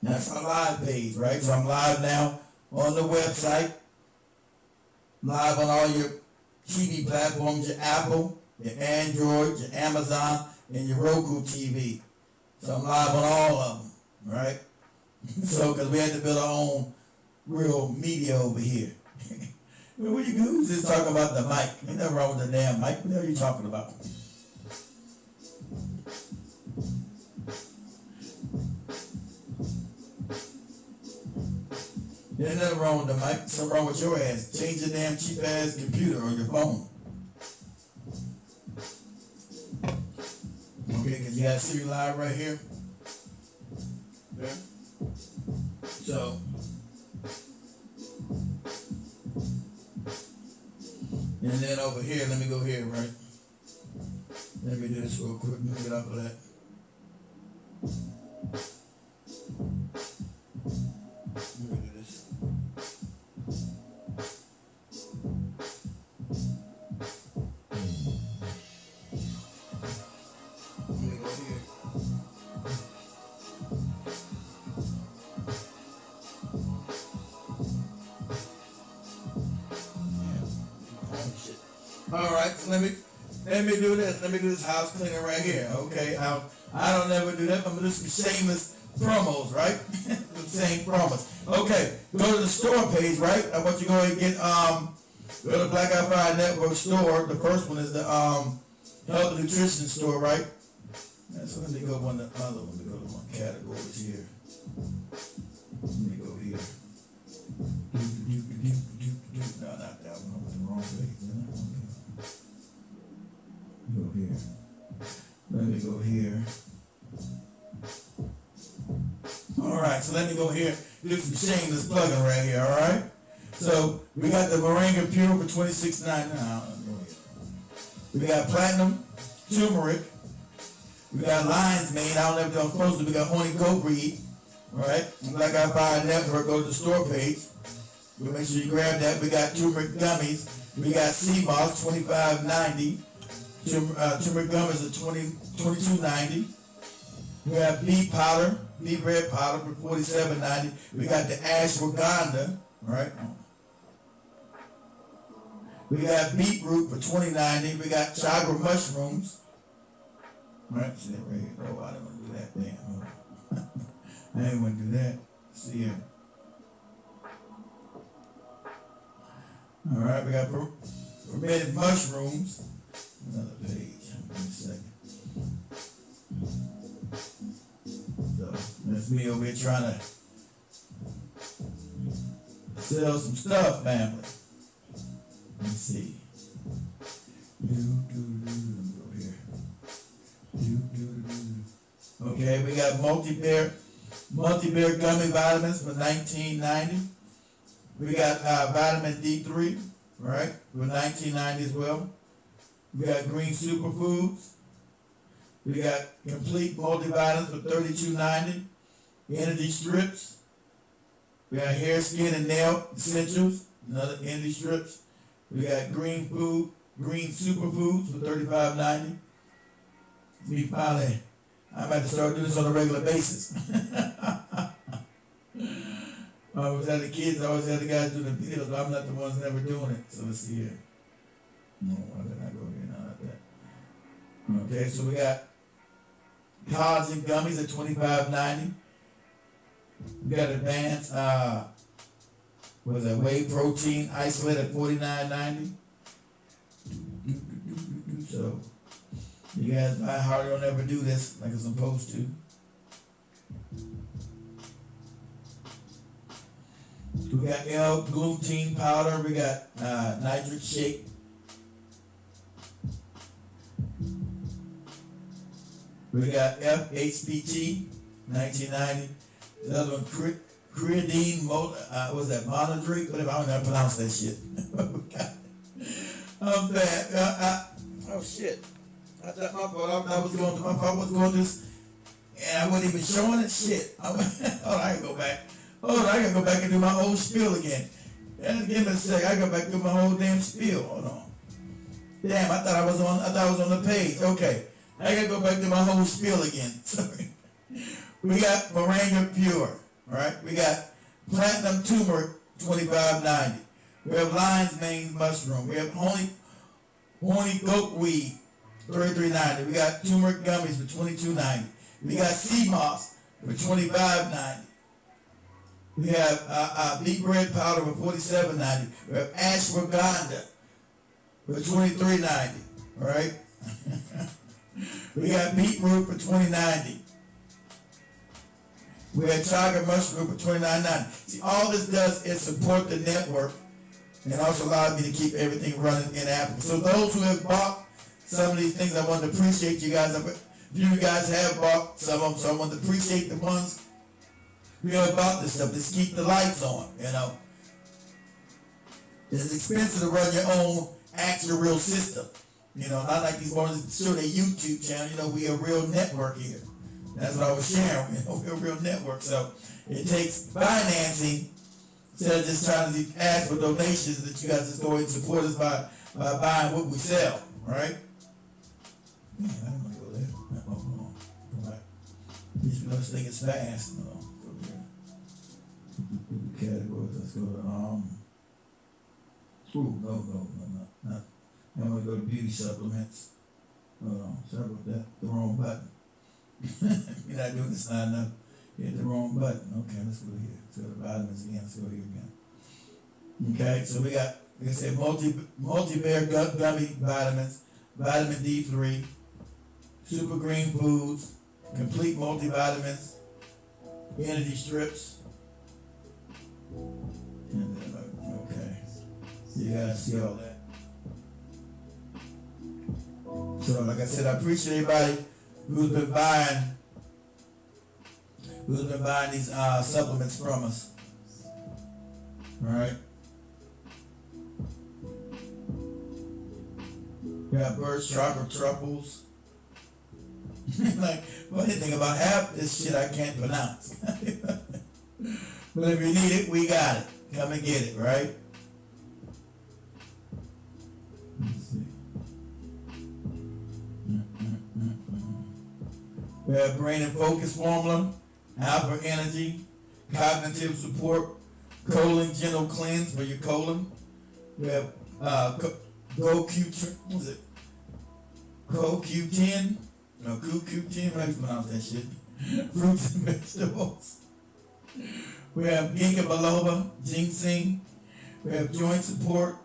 That's our live page, right? So I'm live now on the website. Live on all your TV platforms, your Apple, your Android, your Amazon, and your Roku TV. So I'm live on all of them, right? So, because we had to build our own real media over here. What you do is just talking about the mic. Ain't nothing wrong with the damn mic. What the hell are you talking about? There's nothing wrong with the mic. Something wrong with your ass. Change your damn cheap ass computer or your phone. Okay, because you guys see me live right here. Okay. So, and then over here, let me go here, right? Let me do this real quick. Let me get off of that. Let me do this. Let me go here. All right, so let me do this. Let me do this house cleaning right here. Okay, I don't never do that. I'm gonna do some shameless promos, right? Some same promos. Okay, go to the store page, right? I want you to go ahead and get go to Black Eye Fire Network store. The first one is the health and nutrition store, right? Yeah, so let me go one to the other one. Let me go to one categories here. Let me go here. No, not that one. I'm on the wrong page. Go here. Let me go here. All right, so let me go here. Do some shameless plugging right here. All right. So we got the Moringa Pure for $26.99. We got platinum turmeric. We got lion's mane. I don't know if they're supposed to. We got honey goat breed. All right. Black Eye Fire Network. Go to the store page. We'll make sure you grab that. We got turmeric gummies. We got sea moss, $25.90. Turmeric gummies are $22.90. We have beet powder, beet red powder for $47.90. We got the ashwagandha, right? We got beetroot for $20.90. We got chaga mushrooms. Right, see that right here. Oh, I didn't want to do that. Damn. I didn't want to do that. See here. All right, we got fermented mushrooms. Another page. Give me a second. So that's me over here trying to sell some stuff, family. Let's see. Go here. Okay, we got multi-bear gummy vitamins for $19.90. We got vitamin D3, right, for $19.90 as well. We got green superfoods. We got complete multivitamins for $32.90. Energy strips. We got hair, skin, and nail essentials. Another energy strips. We got green superfoods for $35.90. We finally, I'm about to start doing this on a regular basis. I always had the kids, I always had the guys doing the videos, but I'm not the ones never doing it. So let's see here. No, why did I go here? No, not that. Okay, so we got collagen gummies at $25.90. We got advanced, whey protein isolate at $49.90. So you guys, I hardly don't ever do this like I'm supposed to. We got L-glutein powder. We got nitric shake. We got FHBT, $19.90. The other one, creatine, what's that, monodrink? Whatever, I don't know how to pronounce that shit. I'm bad. Oh shit. I thought my fault. I was going this, and I wasn't even showing it. Shit. Hold on, I can go back. Hold on, I gotta go back and do my whole spiel again. Give me a sec. I go back and do my whole damn spiel. Hold on. Damn, I thought I was on the page. Okay. I gotta go back to my whole spiel again. Sorry. We got Moringa Pure, right? We got platinum turmeric, $25.90. We have lion's mane mushroom. We have honey goat weed, $33.90. We got turmeric gummies for $22.90. We got sea moss for $25.90. We have beet bread powder for $47.90. We have ashwagandha for $23.90. Right? We got beetroot for $20.90. We have chaga mushroom for $29.90. See, all this does is support the network and also allow me to keep everything running in Africa. So those who have bought some of these things, I want to appreciate you guys. If you guys have bought some of them, so I want to appreciate the ones who have bought this stuff. Just keep the lights on, you know. It's expensive to run your own actual real system. You know, not like these ones that show their YouTube channel. You know, we a real network here. That's what I was sharing. You know, we're a real network. So it takes financing instead of just trying to ask for donations that you guys just go and support us by buying what we sell, right? Man, I don't want to go there. Hold on. This thing is fast. Hold on. Go here. Categories. Let's go to, no, not. And we go to beauty supplements. Sorry about that, the wrong button. You're not doing this not enough. You hit the wrong button. Okay, let's go here. Let's go to vitamins again. Let's go here again. Okay, so we got, like I said, multi-bear gummy vitamins, vitamin D3, super green foods, complete multivitamins, energy strips. And then, okay, you gotta see all that. So, like I said, I appreciate everybody who's been buying these supplements from us. All right. We got birch chocolate truffles. Like, funny thing about half this shit I can't pronounce. But if you need it, we got it. Come and get it, right? Let's see. We have brain and focus formula, alpha energy, cognitive support, colon gentle cleanse for your colon. We have CoQ10. No, CoQ10, how do you pronounce that shit? Fruits and vegetables. We have ginkgo biloba, ginseng. We have joint support.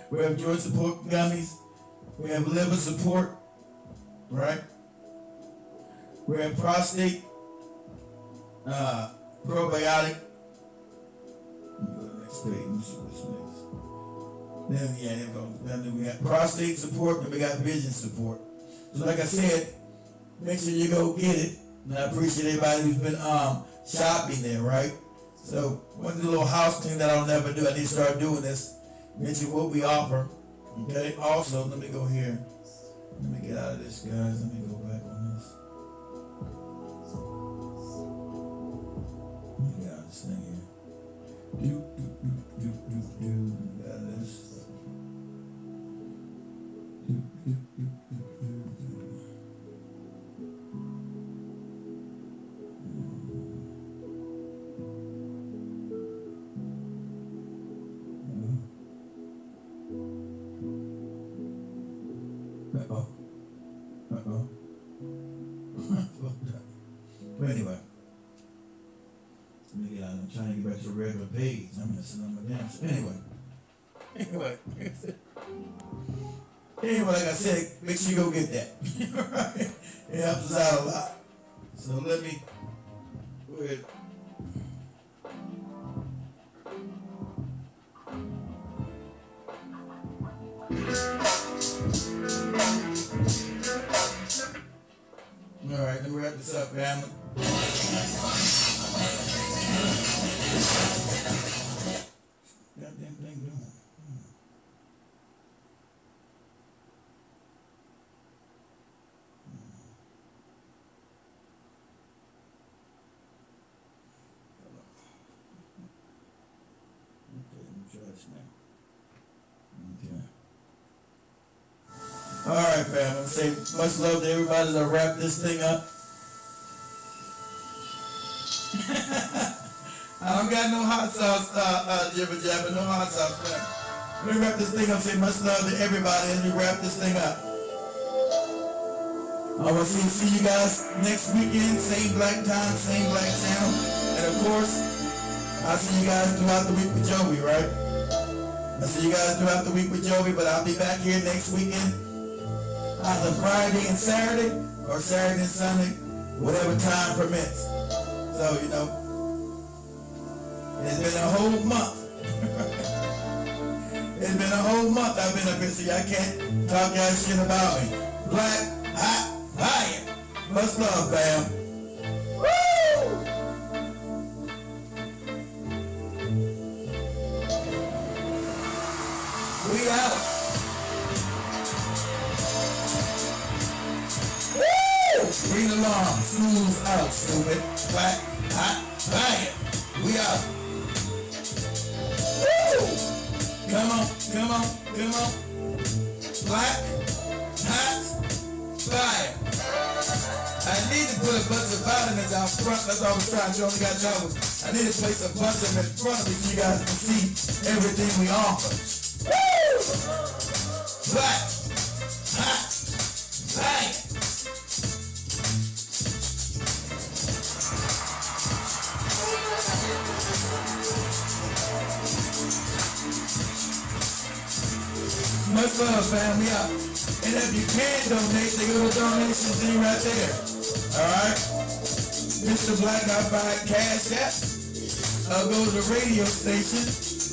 We have joint support gummies. We have liver support, right? We have prostate probiotic. Let me go to the next page. Let me see what this is. Then, yeah, there we go. Then we got prostate support, and we got vision support. So like I said, make sure you go get it. And I appreciate everybody who's been shopping there, right? So one little house clean that I'll never do. I need to start doing this. Mention what we offer. Okay. Also, let me go here. Let me get out of this, guys. Let me go back on this. Let me get out of this thing here. Let me get out of this. But anyway, let me get out. I'm trying to get back to the regular page. I'm messing up my damn. Anyway, like I said, make sure you go get that. Right? It helps us out a lot. So let me go ahead. All right, let me wrap this up, family. Goddamn thing doing. Okay, let me try this now. Okay. All right, fam. I'm say much love to everybody as I wrap this thing up. I don't got no hot sauce, jibber jabber, no hot sauce, fam. Let me wrap this thing up. Say much love to everybody as we wrap this thing up. I will see you guys next weekend. Same black time, same black channel, and of course, I'll see you guys throughout the week with Joey, right? I'll see you guys throughout the week with Joey, but I'll be back here next weekend. Either Friday and Saturday or Saturday and Sunday, whatever time permits. So, you know, it's been a whole month. It's been a whole month I've been up here, so y'all can't talk y'all shit about me. Black, hot, fire. Much love, fam. Woo! We out. Ring alarm, snooze out, stupid. Black, hot, fire. We out. Woo! Come on, come on, come on. Black, hot, fire. I need to put a bunch of vitamins out front. That's all I was trying to do. Only got troubles. I need to place a bunch of them in front of me so you guys can see everything we offer. Woo! black, hot, bang. Much love, family. And if you can donate, they go to donation thing right there. Alright? Mr. Black Eye Cash App. Go to the radio station,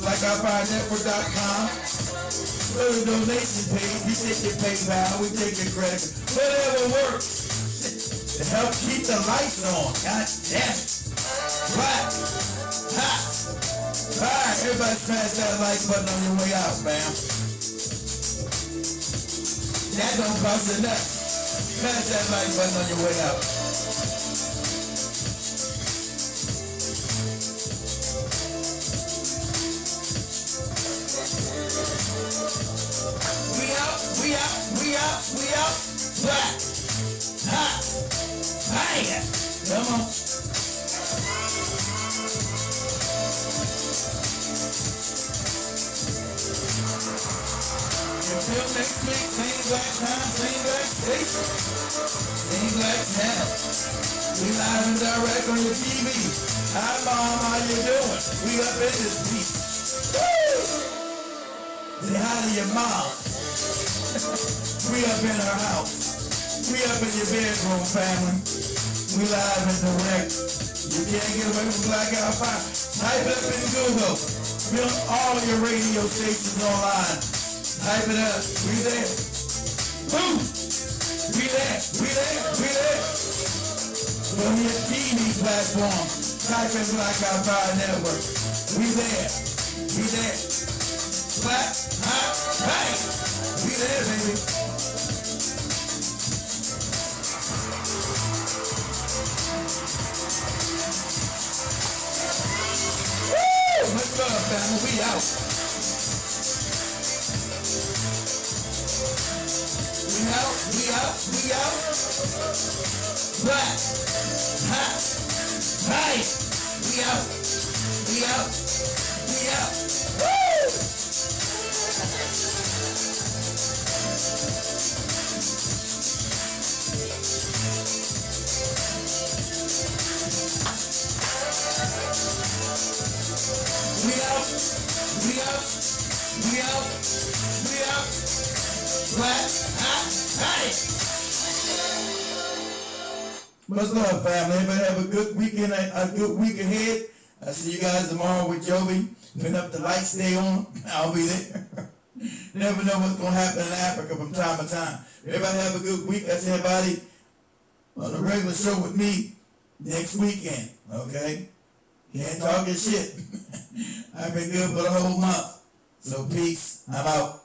blackeyepie.network.com. Go to the donation page. We take your PayPal, we take your credit. Whatever works to help keep the lights on. God damn it. Black, hot. Alright, everybody smash that like button on your way out, fam. That don't cost enough. Smash that like button on your way out. We out. Black, hot, bang. Come on. Until next week, same black time, same black station, same black channel. We live and direct on your TV. Hi, Mom, how you doing? We up in this piece. Woo! Say hi to your mom. We up in her house. We up in your bedroom, family. We live and direct. You can't get away from Black Eye Pie. Type it up in Google. We on all your radio stations online. Type it up. We there. Boom. We there. On your TV platform. Type in Black Eye Pie Network. We there. Black, hot, bang. We there, baby. Woo! Much love, family. We out. We out. Black, hot, bang. We out. Woo! We out. Black, hot, bang. Much love, family. Everybody have a good weekend, a good week ahead. I'll see you guys tomorrow with Joby. Putting up the lights stay on. I'll be there. Never know what's going to happen in Africa from time to time. Everybody have a good week. I see everybody on the regular show with me next weekend. Okay? Can't talk your shit. I've been good for the whole month. So peace. I'm out.